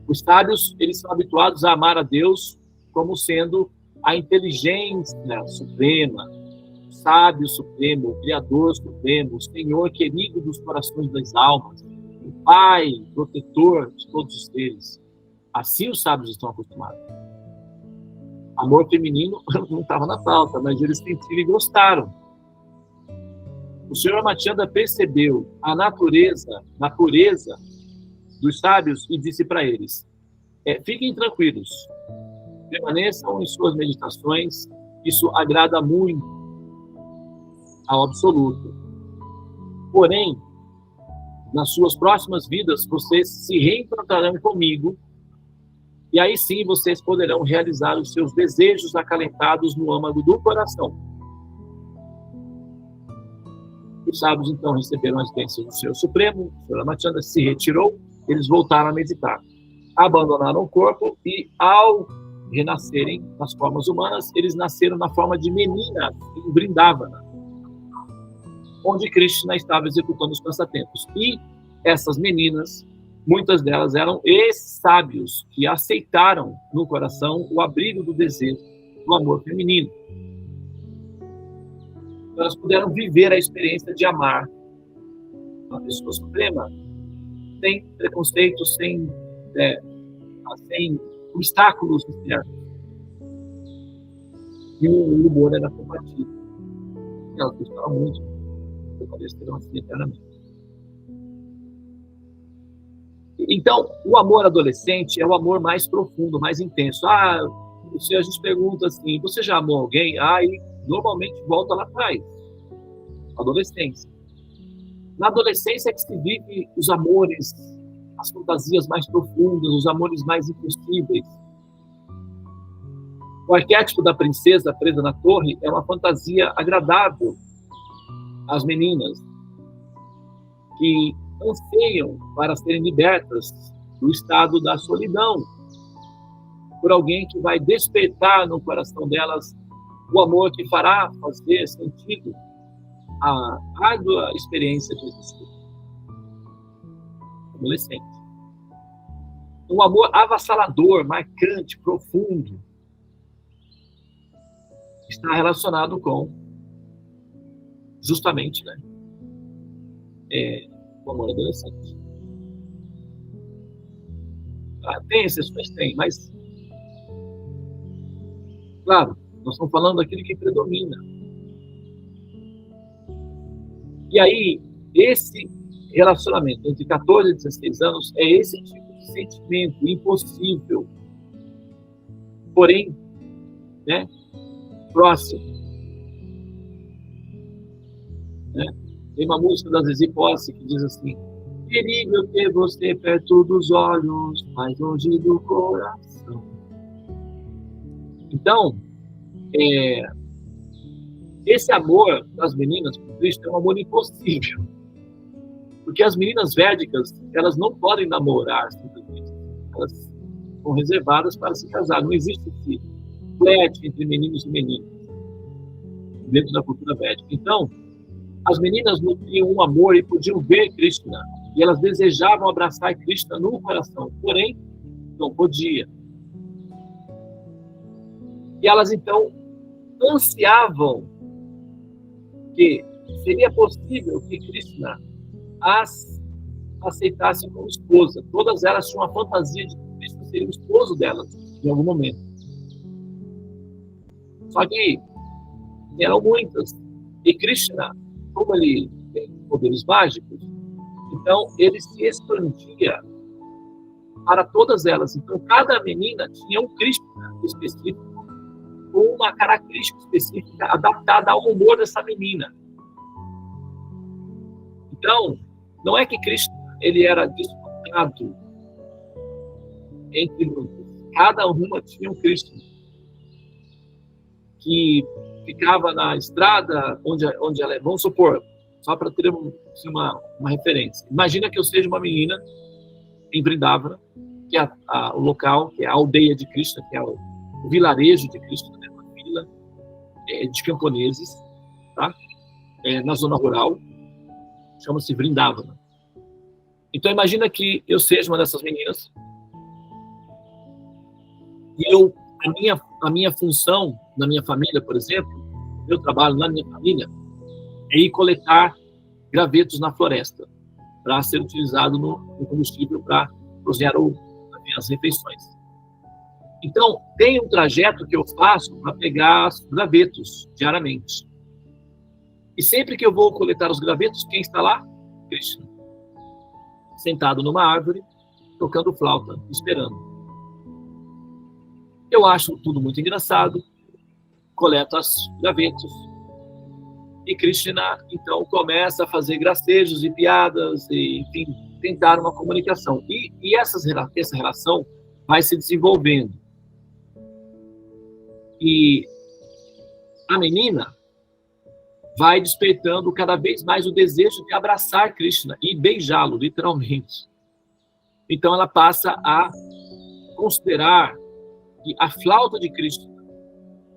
Os sábios, eles são habituados a amar a Deus como sendo a inteligência suprema, o sábio supremo, o Criador supremo, o Senhor querido dos corações das almas, o Pai protetor de todos os seres. Assim os sábios estão acostumados. Amor feminino não estava na pauta, mas eles sentiram e gostaram. O Senhor Ramatanda percebeu a natureza, a pureza dos sábios e disse para eles: fiquem tranquilos, permaneçam em suas meditações, isso agrada muito ao absoluto. Porém, nas suas próximas vidas, vocês se reencontrarão comigo e aí sim vocês poderão realizar os seus desejos acalentados no âmago do coração. Os sábios, então, receberam as bênçãos do Senhor Supremo, o Senhor Ramatanda se retirou, eles voltaram a meditar. Abandonaram o corpo e, ao renascerem nas formas humanas, eles nasceram na forma de meninas em Vrindavana, onde Krishna estava executando os passatempos. E essas meninas, muitas delas eram sábios que aceitaram no coração o abrigo do desejo, do amor feminino. Elas puderam viver a experiência de amar uma pessoa suprema sem preconceitos, sem obstáculos externos. E o humor era compatível. Elas gostavam muito, permaneceram assim eternamente. Então, o amor adolescente é o amor mais profundo, mais intenso. Se a gente pergunta assim, você já amou alguém? E normalmente volta lá atrás, adolescência. Na adolescência é que se vive os amores, as fantasias mais profundas, os amores mais impossíveis. O arquétipo da princesa presa na torre é uma fantasia agradável às meninas que anseiam para serem libertas do estado da solidão por alguém que vai despertar no coração delas o amor que fará fazer sentido a árdua experiência de existir. Adolescente. Um amor avassalador, marcante, profundo, está relacionado com, justamente, o amor adolescente. Tem exceções? Tem, mas, claro, nós estamos falando daquilo que predomina. E aí, esse relacionamento entre 14 e 16 anos é esse tipo de sentimento impossível, porém, próximo. Tem uma música da Zizi Posse que diz assim: terrível ter você perto dos olhos, mais longe do coração. Então, esse amor das meninas por Cristo é um amor impossível. Porque as meninas védicas, elas não podem namorar simplesmente. Elas são reservadas para se casar. Não existe esse flerte entre meninos e meninas dentro da cultura védica. Então, as meninas nutriam um amor e podiam ver Krishna E elas desejavam abraçar Krishna no coração, porém, não podia. E elas, então, ansiavam que seria possível que Krishna as aceitasse como esposa. Todas elas tinham uma fantasia de que Krishna seria o esposo delas, em algum momento. Só que eram muitas. E Krishna, como ele tem poderes mágicos, então ele se expandia para todas elas. Então, cada menina tinha um Krishna específico, com uma característica específica adaptada ao humor dessa menina. Então, não é que Krishna ele era disputado entre muitas. Cada uma tinha um Krishna que ficava na estrada onde ela é. Vamos supor, só para ter uma referência. Imagina que eu seja uma menina em Vrindavana, que é o local, que é a aldeia de Krishna, que é o vilarejo de Krishna, né? Uma vila de camponeses, tá? Na zona rural, chama-se Vrindavana. Então imagina que eu seja uma dessas meninas e a minha função na minha família, por exemplo, meu trabalho na minha família é ir coletar gravetos na floresta para ser utilizado no combustível para cozinhar as refeições. Então, tem um trajeto que eu faço para pegar os gravetos diariamente. E sempre que eu vou coletar os gravetos, quem está lá? Krishna. Sentado numa árvore, tocando flauta, esperando. Eu acho tudo muito engraçado, coleto os gravetos, e Krishna, então, começa a fazer gracejos e piadas, e, enfim, tentar uma comunicação. E essa relação vai se desenvolvendo. E a menina vai despertando cada vez mais o desejo de abraçar Krishna e beijá-lo, literalmente. Então ela passa a considerar que a flauta de Krishna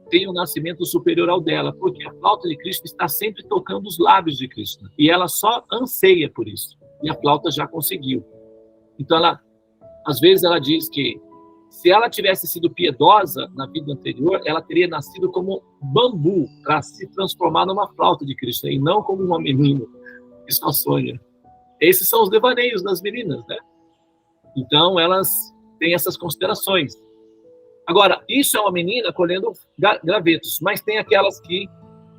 tem um nascimento superior ao dela, porque a flauta de Krishna está sempre tocando os lábios de Krishna, e ela só anseia por isso, e a flauta já conseguiu. Então às vezes ela diz que se ela tivesse sido piedosa na vida anterior, ela teria nascido como bambu para se transformar numa flauta de Krishna e não como uma menina que só sonha. Esses são os devaneios das meninas, né? Então elas têm essas considerações. Agora, isso é uma menina colhendo gravetos, mas tem aquelas que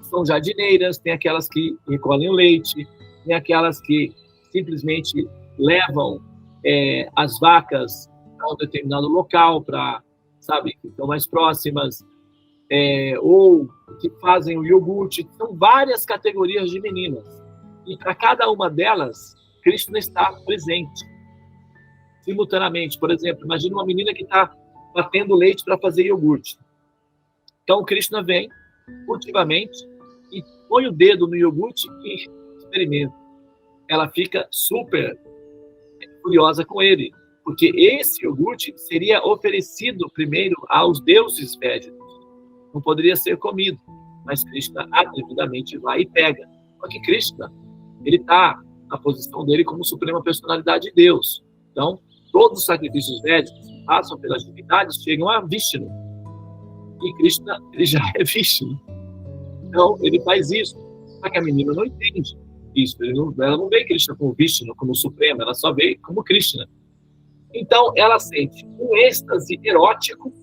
são jardineiras, tem aquelas que recolhem o leite, tem aquelas que simplesmente levam as vacas a um determinado local para, sabe, que estão mais próximas, ou que fazem o iogurte. São várias categorias de meninas. E para cada uma delas, Krishna está presente. Simultaneamente, por exemplo, imagina uma menina que está batendo leite para fazer iogurte. Então, Krishna vem, furtivamente, e põe o dedo no iogurte e experimenta. Ela fica super curiosa com ele, porque esse iogurte seria oferecido primeiro aos deuses védicos. Não poderia ser comido, mas Krishna atrevidamente vai e pega. Porque Krishna, ele está na posição dele como suprema personalidade de Deus. Então, todos os sacrifícios védicos que passam pelas divindades chegam a Vishnu. E Krishna, ele já é Vishnu. Então, ele faz isso. Só que a menina não entende isso. Ela não vê Krishna como Vishnu, como supremo, ela só vê como Krishna. Então, ela sente um êxtase erótico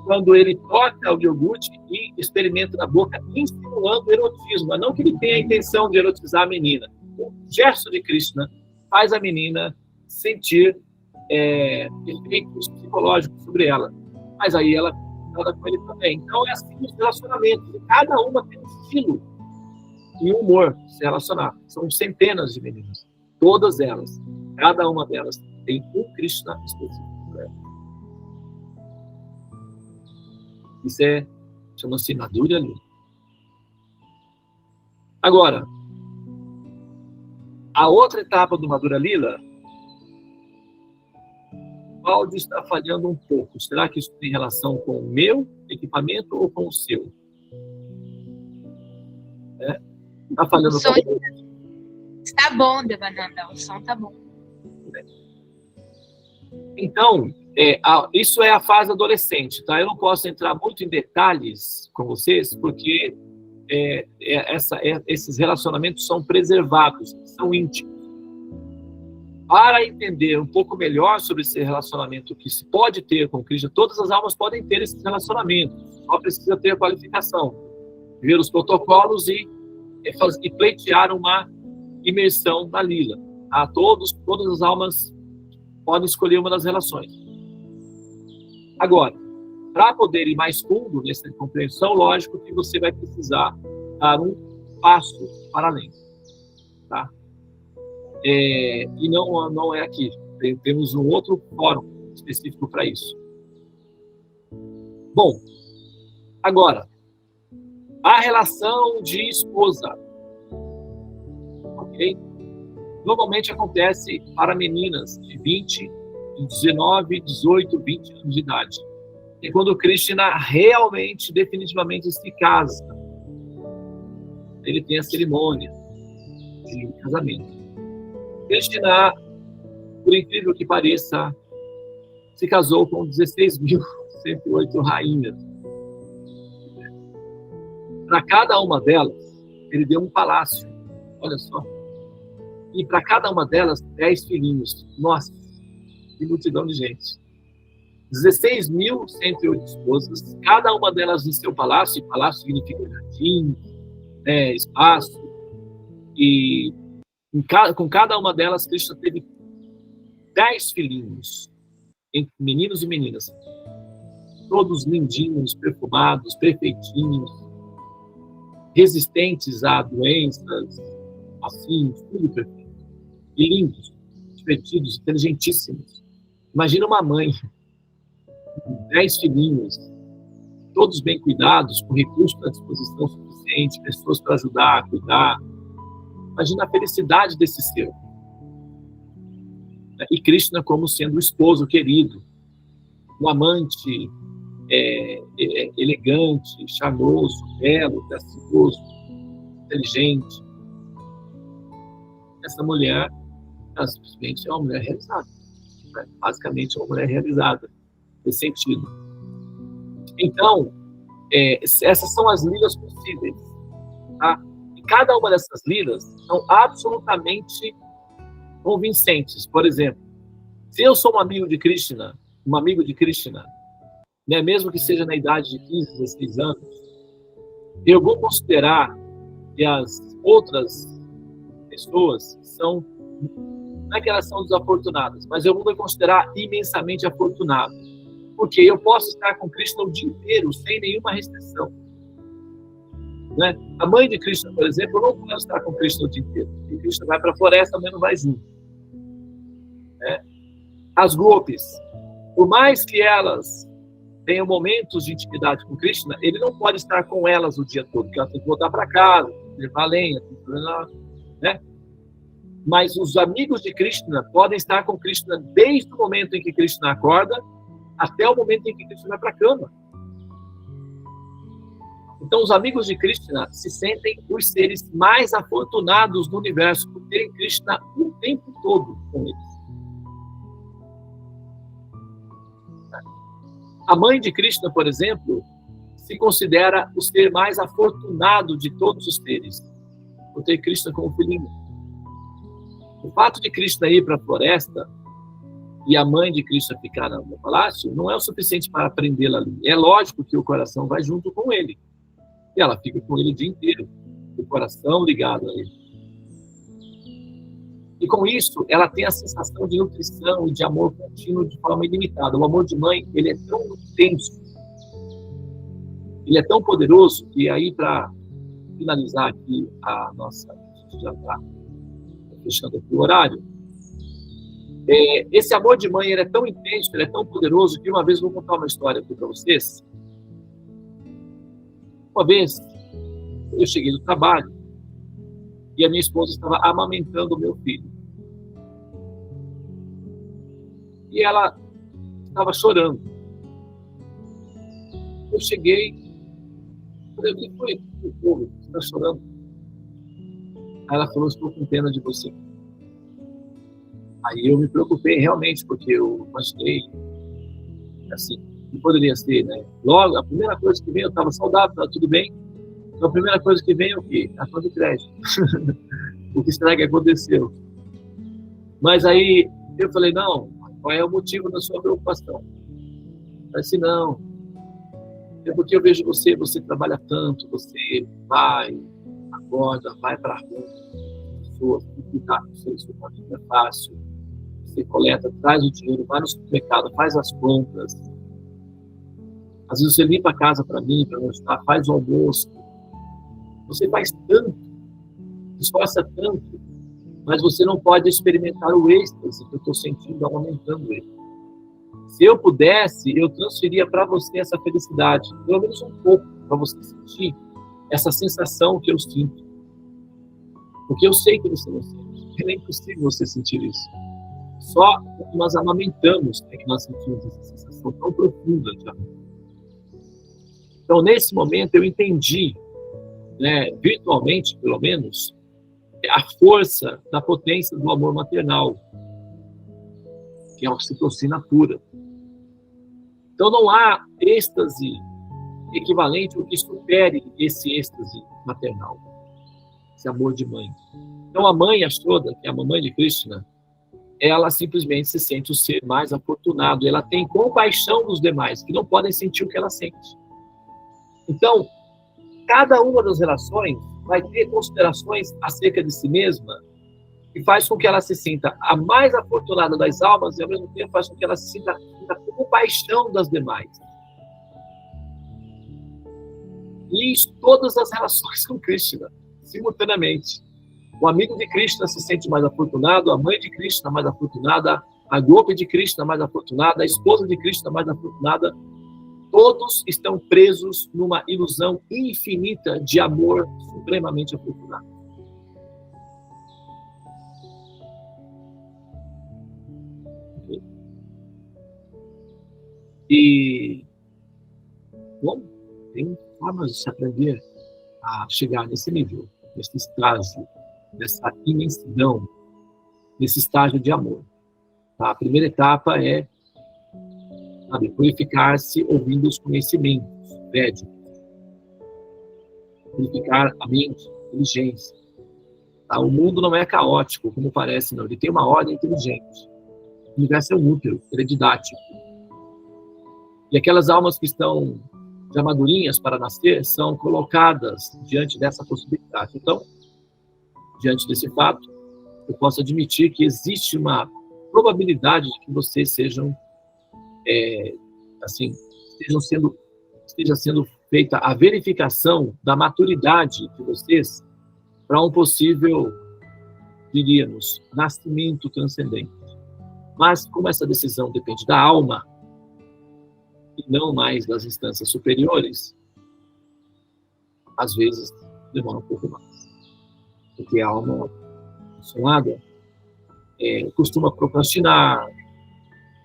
quando ele toca o iogurte e experimenta na boca, estimulando o erotismo. Mas não que ele tenha a intenção de erotizar a menina. O gesto de Krishna faz a menina sentir efeitos psicológicos sobre ela. Mas aí ela fala com ele também. Então, é assim os relacionamentos. E cada uma tem um estilo e um humor de se relacionar. São centenas de meninas. Todas elas, cada uma delas, tem um Krishna específico para ela. Isso chama-se Madhurya Lila. Agora, a outra etapa do Madhurya Lila, Cláudio está falhando um pouco. Será que isso tem relação com o meu equipamento ou com o seu? Está falhando com o meu? Está bom, Devananda, o som tá bom. Então, isso é a fase adolescente, tá? Eu não posso entrar muito em detalhes com vocês, porque esses relacionamentos são preservados, são íntimos. Para entender um pouco melhor sobre esse relacionamento que se pode ter com Cristo, todas as almas podem ter esses relacionamentos, só precisa ter a qualificação, ver os protocolos e pleitear uma imersão na lila. Todas as almas podem escolher uma das relações. Agora, para poder ir mais fundo nessa compreensão, lógico que você vai precisar dar um passo para além, tá? E não é aqui. Temos um outro fórum específico para isso. Bom, agora, a relação de esposa. Ok? Normalmente acontece para meninas de 20, 19, 18, 20 anos de idade. É quando Krishna realmente, definitivamente se casa. Ele tem a cerimônia de casamento. Krishna, por incrível que pareça, se casou com 16.108 rainhas. Para cada uma delas, ele deu um palácio. Olha só. E para cada uma delas, 10 filhinhos. Nossa, que multidão de gente. 16.108 esposas, cada uma delas em seu palácio. E palácio significa jardim, espaço. E com cada uma delas, Krishna teve 10 filhinhos, meninos e meninas. Todos lindinhos, perfumados, perfeitinhos, resistentes a doenças, assim, tudo perfeito. E lindos, divertidos, inteligentíssimos. Imagina uma mãe com 10 filhinhos, todos bem cuidados, com recursos à disposição suficiente, pessoas para ajudar, a cuidar. Imagina a felicidade desse ser. E Krishna como sendo o esposo querido, um amante elegante, charmoso, belo, gracioso, inteligente. Essa mulher, ela simplesmente é uma mulher realizada. Né? Basicamente é uma mulher realizada, nesse sentido. Então, essas são as lilas possíveis. Tá? E cada uma dessas lilas são absolutamente convincentes. Por exemplo, se eu sou um amigo de Krishna, né, mesmo que seja na idade de 15, 16 anos, eu vou considerar que as outras pessoas são, não é que elas são desafortunadas, mas eu vou me considerar imensamente afortunado, porque eu posso estar com Krishna o dia inteiro, sem nenhuma restrição. Né? A mãe de Krishna, por exemplo, não pode estar com Krishna o dia inteiro. E Krishna vai para a floresta, também não vai junto. Né? As gopis, por mais que elas tenham momentos de intimidade com Krishna, ele não pode estar com elas o dia todo, porque elas têm que voltar para casa, levar lenha, né? Mas os amigos de Krishna podem estar com Krishna desde o momento em que Krishna acorda até o momento em que Krishna vai para a cama. Então, os amigos de Krishna se sentem os seres mais afortunados do universo por terem Krishna o tempo todo com eles. A mãe de Krishna, por exemplo, se considera o ser mais afortunado de todos os seres, por ter Krishna como filhinho. O fato de Krishna ir para a floresta e a mãe de Krishna ficar no palácio não é o suficiente para prendê-la ali. É lógico que o coração vai junto com ele. E ela fica com ele o dia inteiro, o coração ligado a ele. E com isso, ela tem a sensação de nutrição e de amor contínuo de forma ilimitada. O amor de mãe, ele é tão intenso, ele é tão poderoso, que aí, para finalizar aqui a nossa... A gente já está fechando aqui o horário. Esse amor de mãe, ele é tão intenso, ele é tão poderoso, que uma vez eu vou contar uma história aqui para vocês. Uma vez, eu cheguei do trabalho, e a minha esposa estava amamentando o meu filho. E ela estava chorando. Eu cheguei, falei, o que foi? Você está chorando? Aí ela falou, estou com pena de você. Aí eu me preocupei realmente, porque eu imaginei, assim, que poderia ser, né? Logo, a primeira coisa que veio, eu estava saudável, estava tudo bem. Então a primeira coisa que veio é o quê? A conta de crédito. O que será que aconteceu? Mas aí eu falei, não, qual é o motivo da sua preocupação? Eu falei assim, não, é porque eu vejo você trabalha tanto, você vai, acorda, vai para a rua, pessoas, cuidar com você, isso não é fácil. Você coleta, traz o dinheiro, vai no supermercado, faz as compras. Às vezes você limpa a casa para mim, para me ajudar, faz o almoço. Você faz tanto, se esforça tanto, mas você não pode experimentar o êxtase que eu estou sentindo aumentando ele. Se eu pudesse, eu transferia para você essa felicidade, pelo menos um pouco, para você sentir essa sensação que eu sinto. Porque eu sei que você não sente. É impossível você sentir isso. Só porque nós amamentamos é que nós sentimos essa sensação tão profunda de amor. Então, nesse momento, eu entendi, né, virtualmente, pelo menos, a força da potência do amor maternal, que é a oxitocina pura. Então, não há êxtase equivalente ou que supere esse êxtase maternal, esse amor de mãe. Então, a mãe Yashoda, que é a mamãe de Krishna, ela simplesmente se sente o ser mais afortunado. Ela tem compaixão dos demais, que não podem sentir o que ela sente. Então, cada uma das relações vai ter considerações acerca de si mesma que faz com que ela se sinta a mais afortunada das almas e, ao mesmo tempo, faz com que ela se sinta com compaixão das demais. E isso, todas as relações com Krishna, simultaneamente. O amigo de Krishna se sente mais afortunado, a mãe de Krishna mais afortunada, a Gopi de Krishna mais afortunada, a esposa de Krishna mais afortunada. Todos estão presos numa ilusão infinita de amor supremamente afortunado. E, bom, tem formas de se aprender a chegar nesse nível, nesse estágio, nessa imensidão, nesse estágio de amor. Tá? A primeira etapa é, sabe, purificar-se ouvindo os conhecimentos védicos, purificar a mente, a inteligência. Tá? O mundo não é caótico, como parece, não. Ele tem uma ordem inteligente. O universo é um útero, ele é didático. E aquelas almas que estão já madurinhas para nascer são colocadas diante dessa possibilidade. Então, diante desse fato, eu posso admitir que existe uma probabilidade de que vocês sejam, esteja sendo feita a verificação da maturidade de vocês para um possível, diríamos, nascimento transcendente. Mas, como essa decisão depende da alma, e não mais das instâncias superiores, às vezes demora um pouco mais. Porque a alma consolada costuma procrastinar,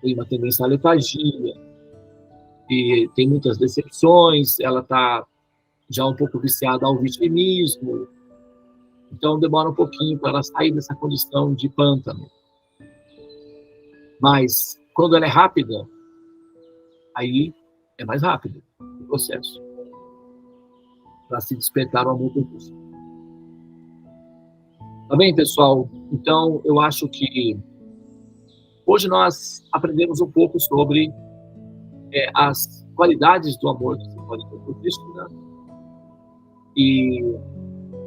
tem uma tendência à letargia, e tem muitas decepções, ela está já um pouco viciada ao vitimismo, então demora um pouquinho para ela sair dessa condição de pântano. Mas, quando ela é rápida, aí é mais rápido o processo para se despertar o amor por Deus. Tá bem, pessoal? Então, eu acho que hoje nós aprendemos um pouco sobre as qualidades do amor que se pode ter por Cristo, né? E,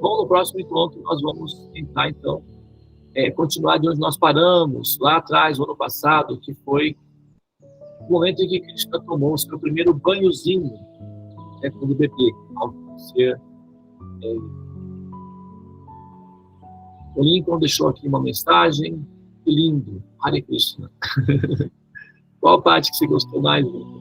bom, no próximo encontro nós vamos tentar, então, continuar de onde nós paramos, lá atrás, no ano passado, que foi o momento em que Krishna tomou o seu primeiro banhozinho, quando bebê, ao ser. O Lincoln deixou aqui uma mensagem, que lindo, Hare Krishna. Qual parte que você gostou mais, Lincoln?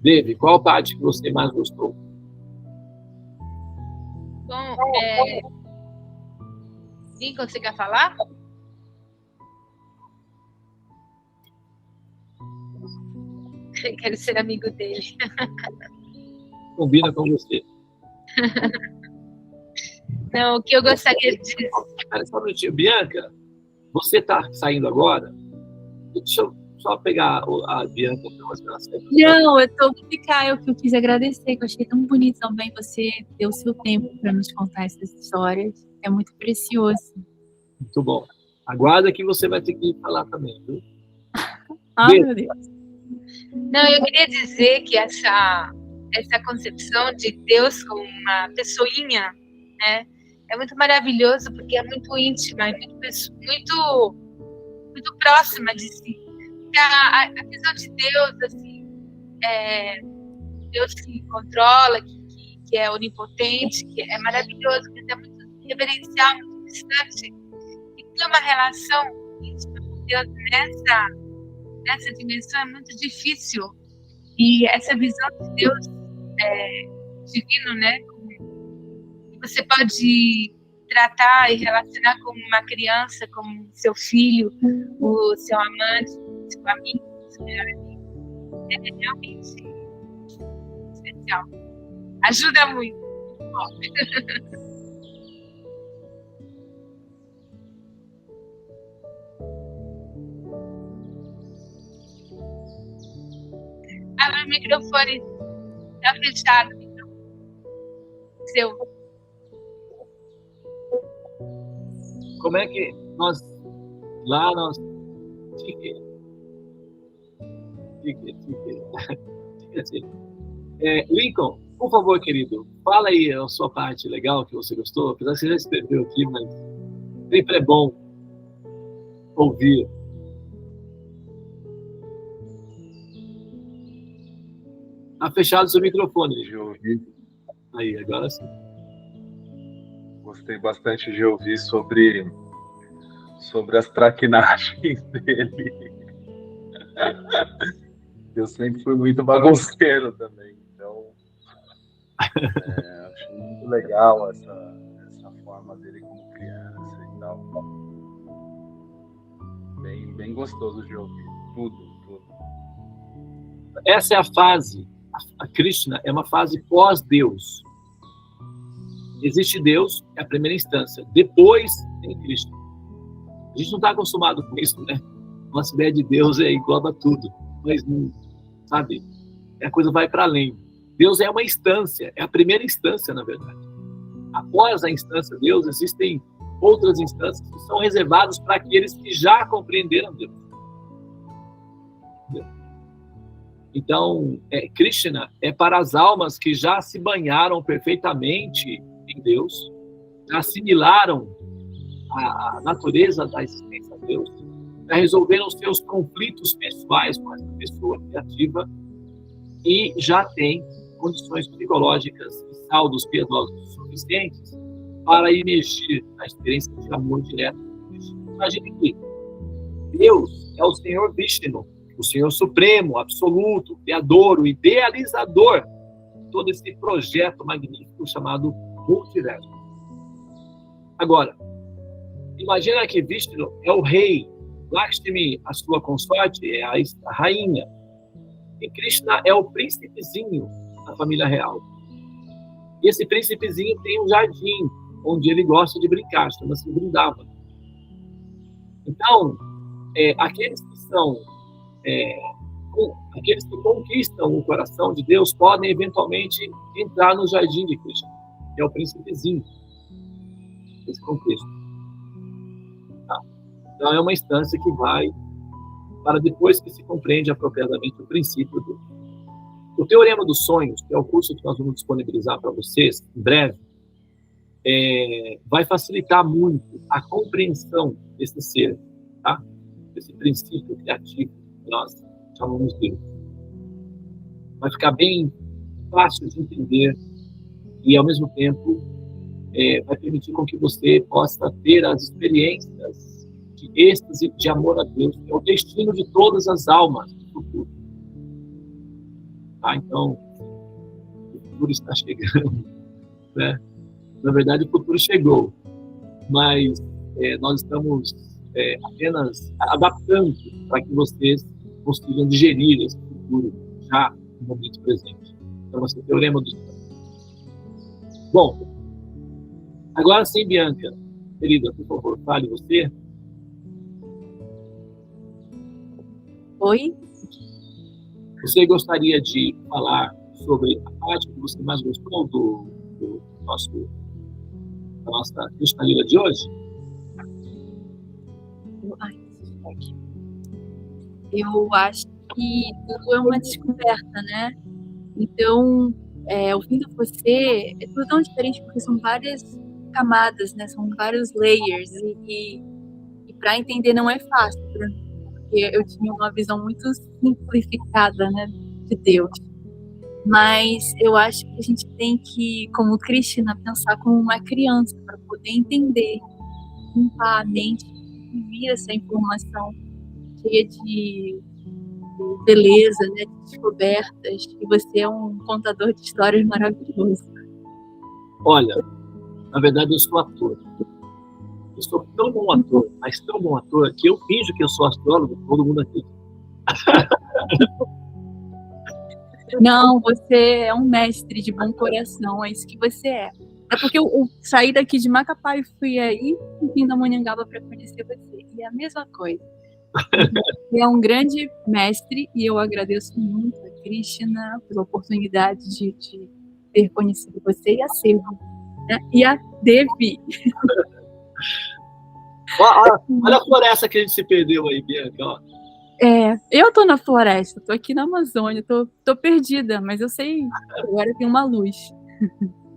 Dave, qual parte que você mais gostou? Bom, Lincoln, você quer falar? Quero ser amigo dele. Combina com você. Não, o que eu gostaria de dizer. Espera só um minutinho. Bianca, você está saindo agora? Deixa eu só pegar a Bianca. Não, eu tô ficar, eu quis agradecer, que eu achei tão bonito também você ter o seu tempo para nos contar essas histórias. É muito precioso. Muito bom. Aguarda que você vai ter que falar também, viu? Ai, meu Deus. Não, eu queria dizer que essa concepção de Deus como uma pessoinha, né, é muito maravilhoso, porque é muito íntima, é muito próxima de si. A visão de Deus, assim, Deus que controla, que é onipotente, que é maravilhoso, que é muito reverencial, muito distante, e ter uma relação íntima com Deus nessa dimensão é muito difícil. E essa visão de Deus divino, né, que você pode tratar e relacionar como uma criança, como seu filho, o seu amante, seu amigo, seu melhor amigo, é realmente especial. Ajuda muito. Abre o microfone. Tá fechado. Seu. Como é que nós Lincoln, por favor, querido, fala aí a sua parte legal que você gostou, apesar que você já escreveu aqui, mas sempre é bom ouvir. Tá fechado o seu microfone. De ouvir. Aí, agora sim. Gostei bastante de ouvir sobre as traquinagens dele. Eu sempre fui muito bagunceiro também, então acho muito legal essa forma dele como criança e tal. Bem gostoso de ouvir, tudo. Essa é a fase, a Krishna é uma fase pós-Deus. Existe Deus, é a primeira instância. Depois tem Krishna. A gente não está acostumado com isso, né? Nossa ideia de Deus engloba tudo. Mas, sabe, a coisa vai para além. Deus é uma instância, é a primeira instância, na verdade. Após a instância de Deus, existem outras instâncias que são reservadas para aqueles que já compreenderam Deus. Então, Krishna é para as almas que já se banharam perfeitamente em Deus, já assimilaram a natureza da existência de Deus, já resolveram os seus conflitos pessoais com essa pessoa criativa e já tem condições psicológicas e saldos piedosos suficientes para emergir na experiência de amor direto. Imagine que Deus é o Senhor Vishnu, o Senhor Supremo, absoluto, criador, o idealizador de todo esse projeto magnífico chamado multiverso. Agora, imagina que Vishnu é o rei, Lakshmi, a sua consorte, é a rainha, e Krishna é o príncipezinho da família real. E esse príncipezinho tem um jardim onde ele gosta de brincar, chama-se Vrindavana. Então, aqueles que conquistam o coração de Deus podem eventualmente entrar no jardim de Krishna, que é o príncipezinho desse contexto. Tá? Então é uma instância que vai para depois que se compreende apropriadamente o princípio dele. O Teorema dos Sonhos, que é o curso que nós vamos disponibilizar para vocês em breve, vai facilitar muito a compreensão desse ser, tá? Desse princípio criativo que nós chamamos de Deus. Vai ficar bem fácil de entender e, ao mesmo tempo, vai permitir com que você possa ter as experiências de êxtase, de amor a Deus, que é o destino de todas as almas do futuro. Tá? Então, o futuro está chegando, né? Na verdade, o futuro chegou, mas nós estamos apenas adaptando para que vocês consigam digerir esse futuro já no momento presente. Então, você tem o lema do Estado. Bom, agora sim, Bianca, querida, por favor, fale você. Oi? Você gostaria de falar sobre a parte que você mais gostou da nossa Krishnalila de hoje? Eu acho que tudo é uma descoberta, né? Então, ouvindo você, é tudo tão diferente porque são várias camadas, né? São vários layers e para entender não é fácil, né? Porque eu tinha uma visão muito simplificada, né, de Deus. Mas eu acho que a gente tem que, como Krishna, pensar como uma criança para poder entender, limpar a mente, vir essa informação cheia de beleza, né, de descobertas. E você é um contador de histórias maravilhoso. Olha, na verdade eu sou ator. Eu sou tão bom ator, mas tão bom ator, que eu finjo que eu sou astrólogo, todo mundo aqui. Não, você é um mestre de bom coração, é isso que você é. É porque eu saí daqui de Macapá e fui aí em Pindamonhangaba para conhecer você. E é a mesma coisa. Você é um grande mestre e eu agradeço muito a Krishna pela oportunidade de ter conhecido você e a Seva, né? E a Devi. Olha a floresta que a gente se perdeu aí, Bianca. Ó. Eu tô na floresta, tô aqui na Amazônia, tô perdida, mas eu sei que agora tem uma luz.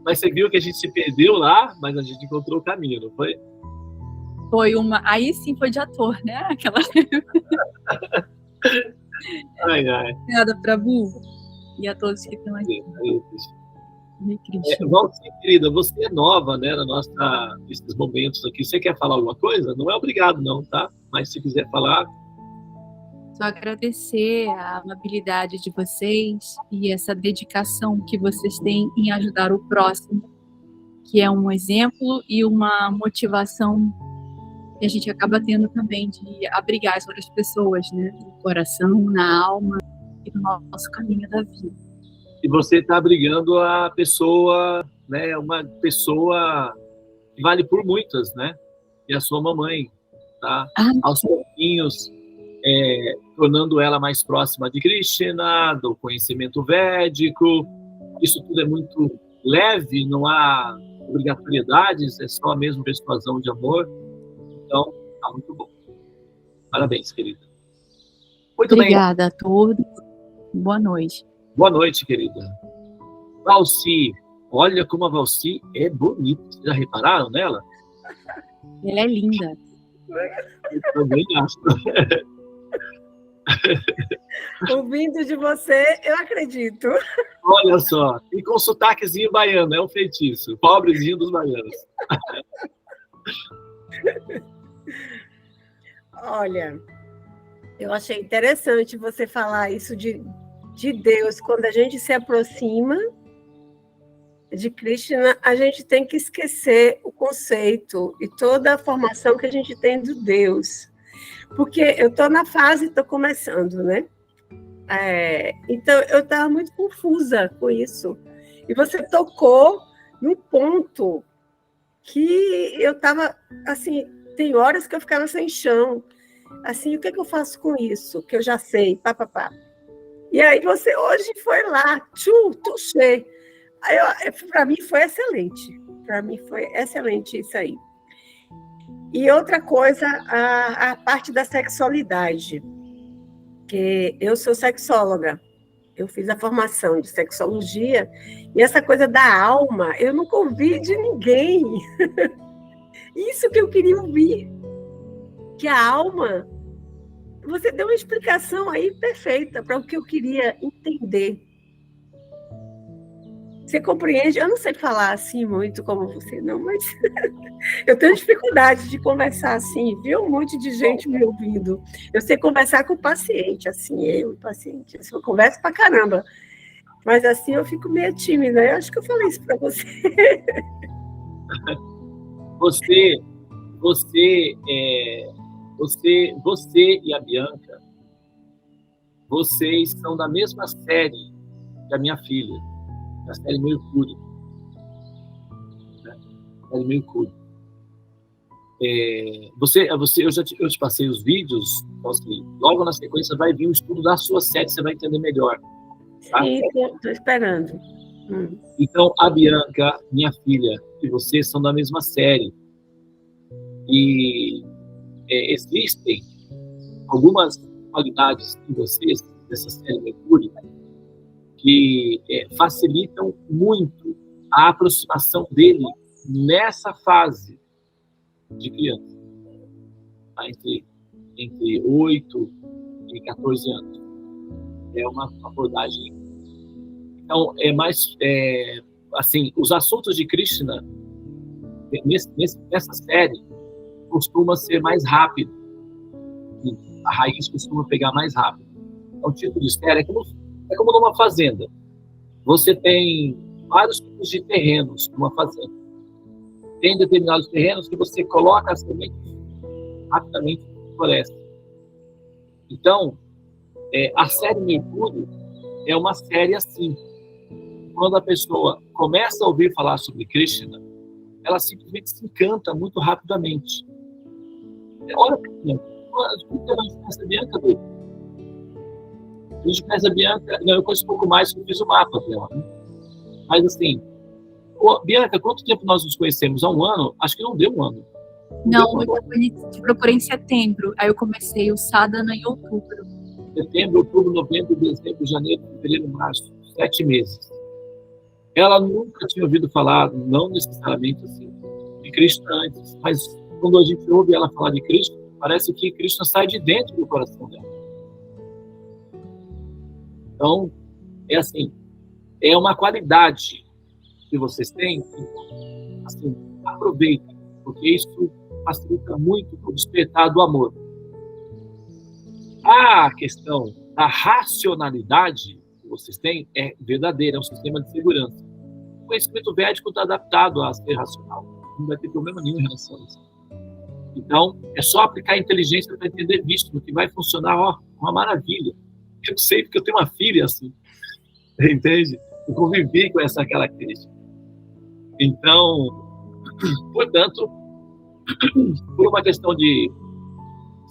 Mas você viu que a gente se perdeu lá, mas a gente encontrou o caminho, não foi? Foi uma. Aí sim foi de ator, né? Aquela. Ai. Obrigada, Prabhu. E a todos que estão aqui. Valci, querida, você é nova, né, nesses momentos aqui. Você quer falar alguma coisa? Não é obrigado, não, tá? Mas se quiser falar. Só agradecer a amabilidade de vocês e essa dedicação que vocês têm em ajudar o próximo, que é um exemplo e uma motivação que a gente acaba tendo também de abrigar as outras pessoas, né? No coração, na alma e no nosso caminho da vida. E você está abrigando a pessoa, né? Uma pessoa que vale por muitas, né? E a sua mamãe, tá? Aos pouquinhos, tornando ela mais próxima de Krishna, do conhecimento védico. Isso tudo é muito leve, não há obrigatoriedades, é só a mesma persuasão de amor. Então, tá muito bom. Parabéns, querida. Muito Obrigada a todos. Boa noite. Boa noite, querida. Valci. Olha como a Valci é bonita. Vocês já repararam nela? Ela é linda. Eu também acho. Ouvindo de você, eu acredito. Olha só. E com sotaquezinho baiano. É um feitiço. Pobrezinho dos baianos. Olha, eu achei interessante você falar isso de Deus. Quando a gente se aproxima de Krishna, a gente tem que esquecer o conceito e toda a formação que a gente tem do Deus. Porque eu estou na fase, estou começando, né? Então, eu estava muito confusa com isso. E você tocou num ponto que eu estava, assim, tem horas que eu ficava sem chão. Assim, o que eu faço com isso? Que eu já sei, papapá. E aí você hoje foi lá, tuxê. Para mim foi excelente. Para mim foi excelente isso aí. E outra coisa, a parte da sexualidade. Que eu sou sexóloga. Eu fiz a formação de sexologia. E essa coisa da alma, eu nunca ouvi de ninguém. Isso que eu queria ouvir. Que a alma... Você deu uma explicação aí perfeita para o que eu queria entender. Você compreende? Eu não sei falar assim muito como você, não, mas eu tenho dificuldade de conversar assim, viu? Um monte de gente me ouvindo. Eu sei conversar com o paciente, assim, eu e o paciente. Eu converso pra caramba. Mas assim eu fico meio tímida. Eu acho que eu falei isso para você. Você e a Bianca, vocês são da mesma série que a minha filha, da série Mercúrio. Né? Série Mercúrio. Eu te passei os vídeos, então, assim, logo na sequência vai vir o estudo da sua série, você vai entender melhor. Tá? Sim, estou esperando. Então, a Bianca, minha filha, e você são da mesma série. E existem algumas qualidades em vocês, dessa série Mercúrio, que facilitam muito a aproximação dele nessa fase de criança, tá? entre 8 e 14 anos. É uma abordagem. Então, assim, os assuntos de Krishna nessa série costuma ser mais rápido. A raiz costuma pegar mais rápido. É um tipo de série, é como numa fazenda. Você tem vários tipos de terrenos numa fazenda. Tem determinados terrenos que você coloca as sementes rapidamente floresce. Então, a série Mercúrio é uma série assim. Quando a pessoa começa a ouvir falar sobre Krishna, ela simplesmente se encanta muito rapidamente. Olha, a gente conhece a Bianca dele. A gente conhece a Bianca, não, eu conheço um pouco mais, porque eu fiz o mapa dela. Né? Mas assim, Bianca, quanto tempo nós nos conhecemos? Há um ano? Acho que não deu um ano. Não, eu te procurei em setembro, aí eu comecei o Sadhana em outubro. Setembro, outubro, novembro, dezembro, janeiro, fevereiro, março, 7 meses. Ela nunca tinha ouvido falar, não necessariamente assim, de Krishna antes, mas quando a gente ouve ela falar de Krishna, parece que Krishna sai de dentro do coração dela. Então, é assim, é uma qualidade que vocês têm, assim, aproveitem, porque isso facilita muito o despertar do amor. A questão da racionalidade que vocês têm é verdadeira, é um sistema de segurança. O conhecimento védico está adaptado a ser racional. Não vai ter problema nenhum em relação a isso. Então, é só aplicar a inteligência para entender Vishnu, que vai funcionar, uma maravilha. Eu sei porque eu tenho uma filha assim. Entende? Eu convivi com essa característica. Então, portanto, por uma questão de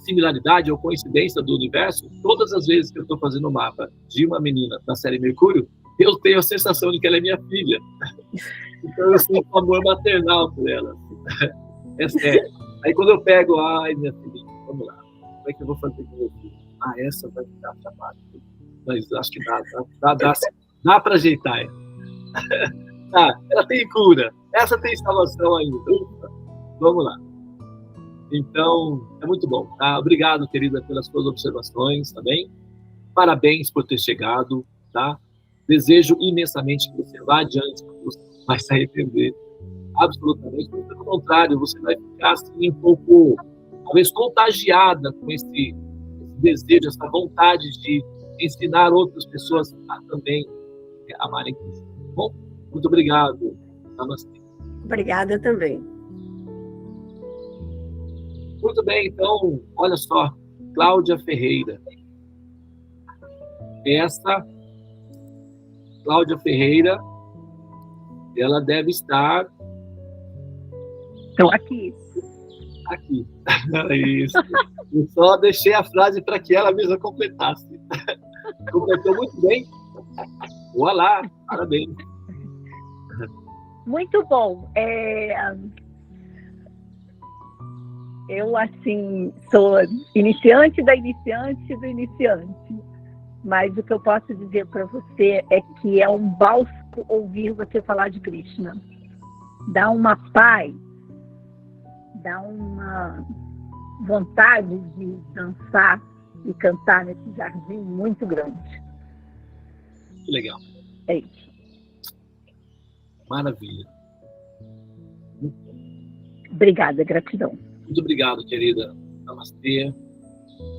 similaridade ou coincidência do universo, todas as vezes que eu estou fazendo o mapa de uma menina da série Mercúrio, eu tenho a sensação de que ela é minha filha. Então eu sinto um amor maternal por ela. É sério. Aí quando eu pego, ai minha filhinha, vamos lá, como é que eu vou fazer com você? Essa vai ficar chamada. Mas acho que dá para ajeitar. Ela tem cura, essa tem salvação ainda. Vamos lá. Então, é muito bom. Tá? Obrigado, querida, pelas suas observações também. Parabéns por ter chegado. Tá? Desejo imensamente que você vá adiante, porque você vai se arrepender. Absolutamente. Pelo contrário, você vai ficar assim, um pouco, talvez, contagiada com esse desejo, essa vontade de ensinar outras pessoas a também amarem Cristo. Bom, muito obrigado. Namastê. Obrigada também. Muito bem, então, olha só, Cláudia Ferreira. Essa Cláudia Ferreira, ela deve estar... Estou aqui. Aqui. Isso. Eu só deixei a frase para que ela mesma completasse. Completou muito bem. Olá, parabéns. Muito bom. Eu, assim, sou iniciante da iniciante do iniciante. Mas o que eu posso dizer para você é que é um bálsamo ouvir você falar de Krishna. Dá uma paz, dá uma vontade de dançar e cantar nesse jardim muito grande. Que legal. É isso. Maravilha. Obrigada, gratidão. Muito obrigado, querida. Namastê.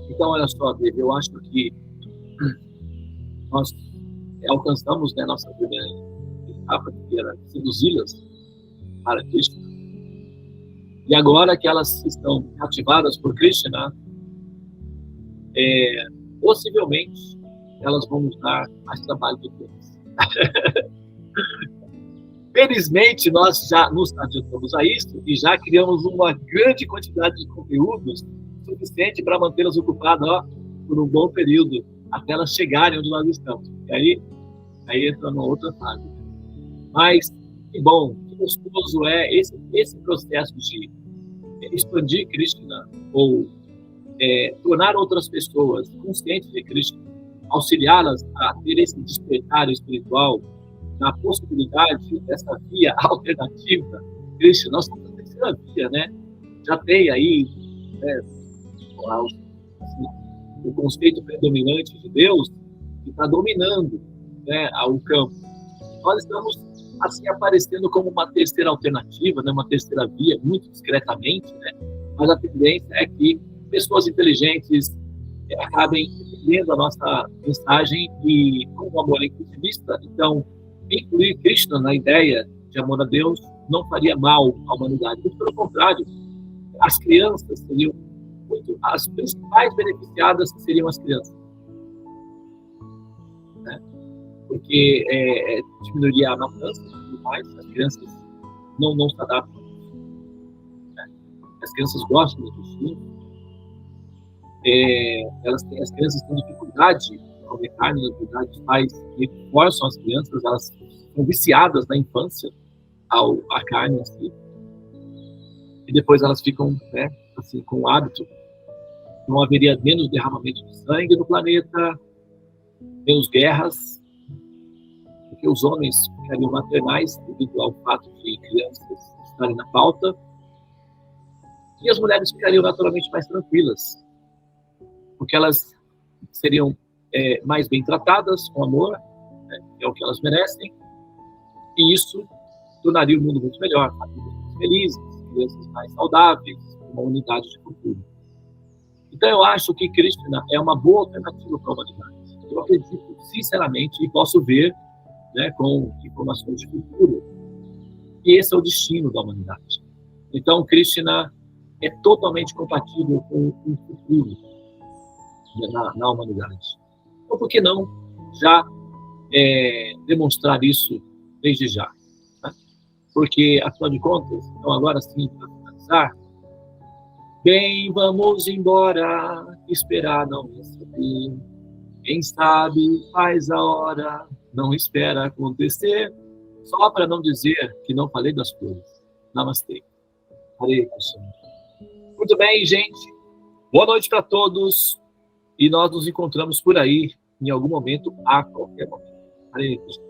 Então, olha só, David, eu acho que nós alcançamos, né, nossa primeira etapa, que era seduzi-las para Krishna. E agora que elas estão cativadas por Krishna, possivelmente elas vão nos dar mais trabalho depois. Felizmente, nós já nos adiantamos a isso e já criamos uma grande quantidade de conteúdos suficiente para mantê-las ocupadas por um bom período, até elas chegarem onde nós estamos. E aí entra numa outra fase. Mas que bom, que gostoso é esse processo de expandir Krishna, ou tornar outras pessoas conscientes de Krishna, auxiliá-las a ter esse despertar espiritual, na possibilidade dessa via alternativa. Krishna, nós estamos na terceira via, né? Já tem aí o conceito predominante de Deus que está dominando, né, o campo. Nós estamos assim aparecendo como uma terceira alternativa, né, uma terceira via, muito discretamente, né? Mas a tendência é que pessoas inteligentes acabem entendendo a nossa mensagem e com o amor inclusivista. Então, incluir Krishna na ideia de amor a Deus não faria mal à humanidade. Muito pelo contrário, as crianças seriam as principais beneficiadas seriam as crianças, né? Porque diminuiria a matança e tudo mais. As crianças não se adaptam, né? As crianças gostam dos filhos. As crianças têm dificuldade de comer carne, na verdade, os pais forçam as crianças, elas são viciadas na infância à carne em si, e depois elas ficam, né, assim, com o hábito. Não haveria menos derramamento de sangue no planeta, menos guerras, porque os homens ficariam maternais devido ao fato de crianças estarem na pauta, e as mulheres ficariam naturalmente mais tranquilas, porque elas seriam mais bem tratadas, com amor, né, é o que elas merecem, e isso tornaria o mundo muito melhor, famílias mais felizes, crianças mais saudáveis, uma unidade de futuro. Então eu acho que Krishna é uma boa alternativa para a humanidade. Eu acredito sinceramente e posso ver, né, com informações de futuro, que esse é o destino da humanidade. Então Krishna é totalmente compatível com o futuro na humanidade. Então, por que não já demonstrar isso desde já? Né? Porque, afinal de contas, então agora sim, para finalizar, bem, vamos embora, esperar não receber. Quem sabe faz a hora, não espera acontecer, só para não dizer que não falei das flores. Namastê. Hare Krishna. Muito bem, gente. Boa noite para todos. E nós nos encontramos por aí, em algum momento, a qualquer momento. Hare Krishna.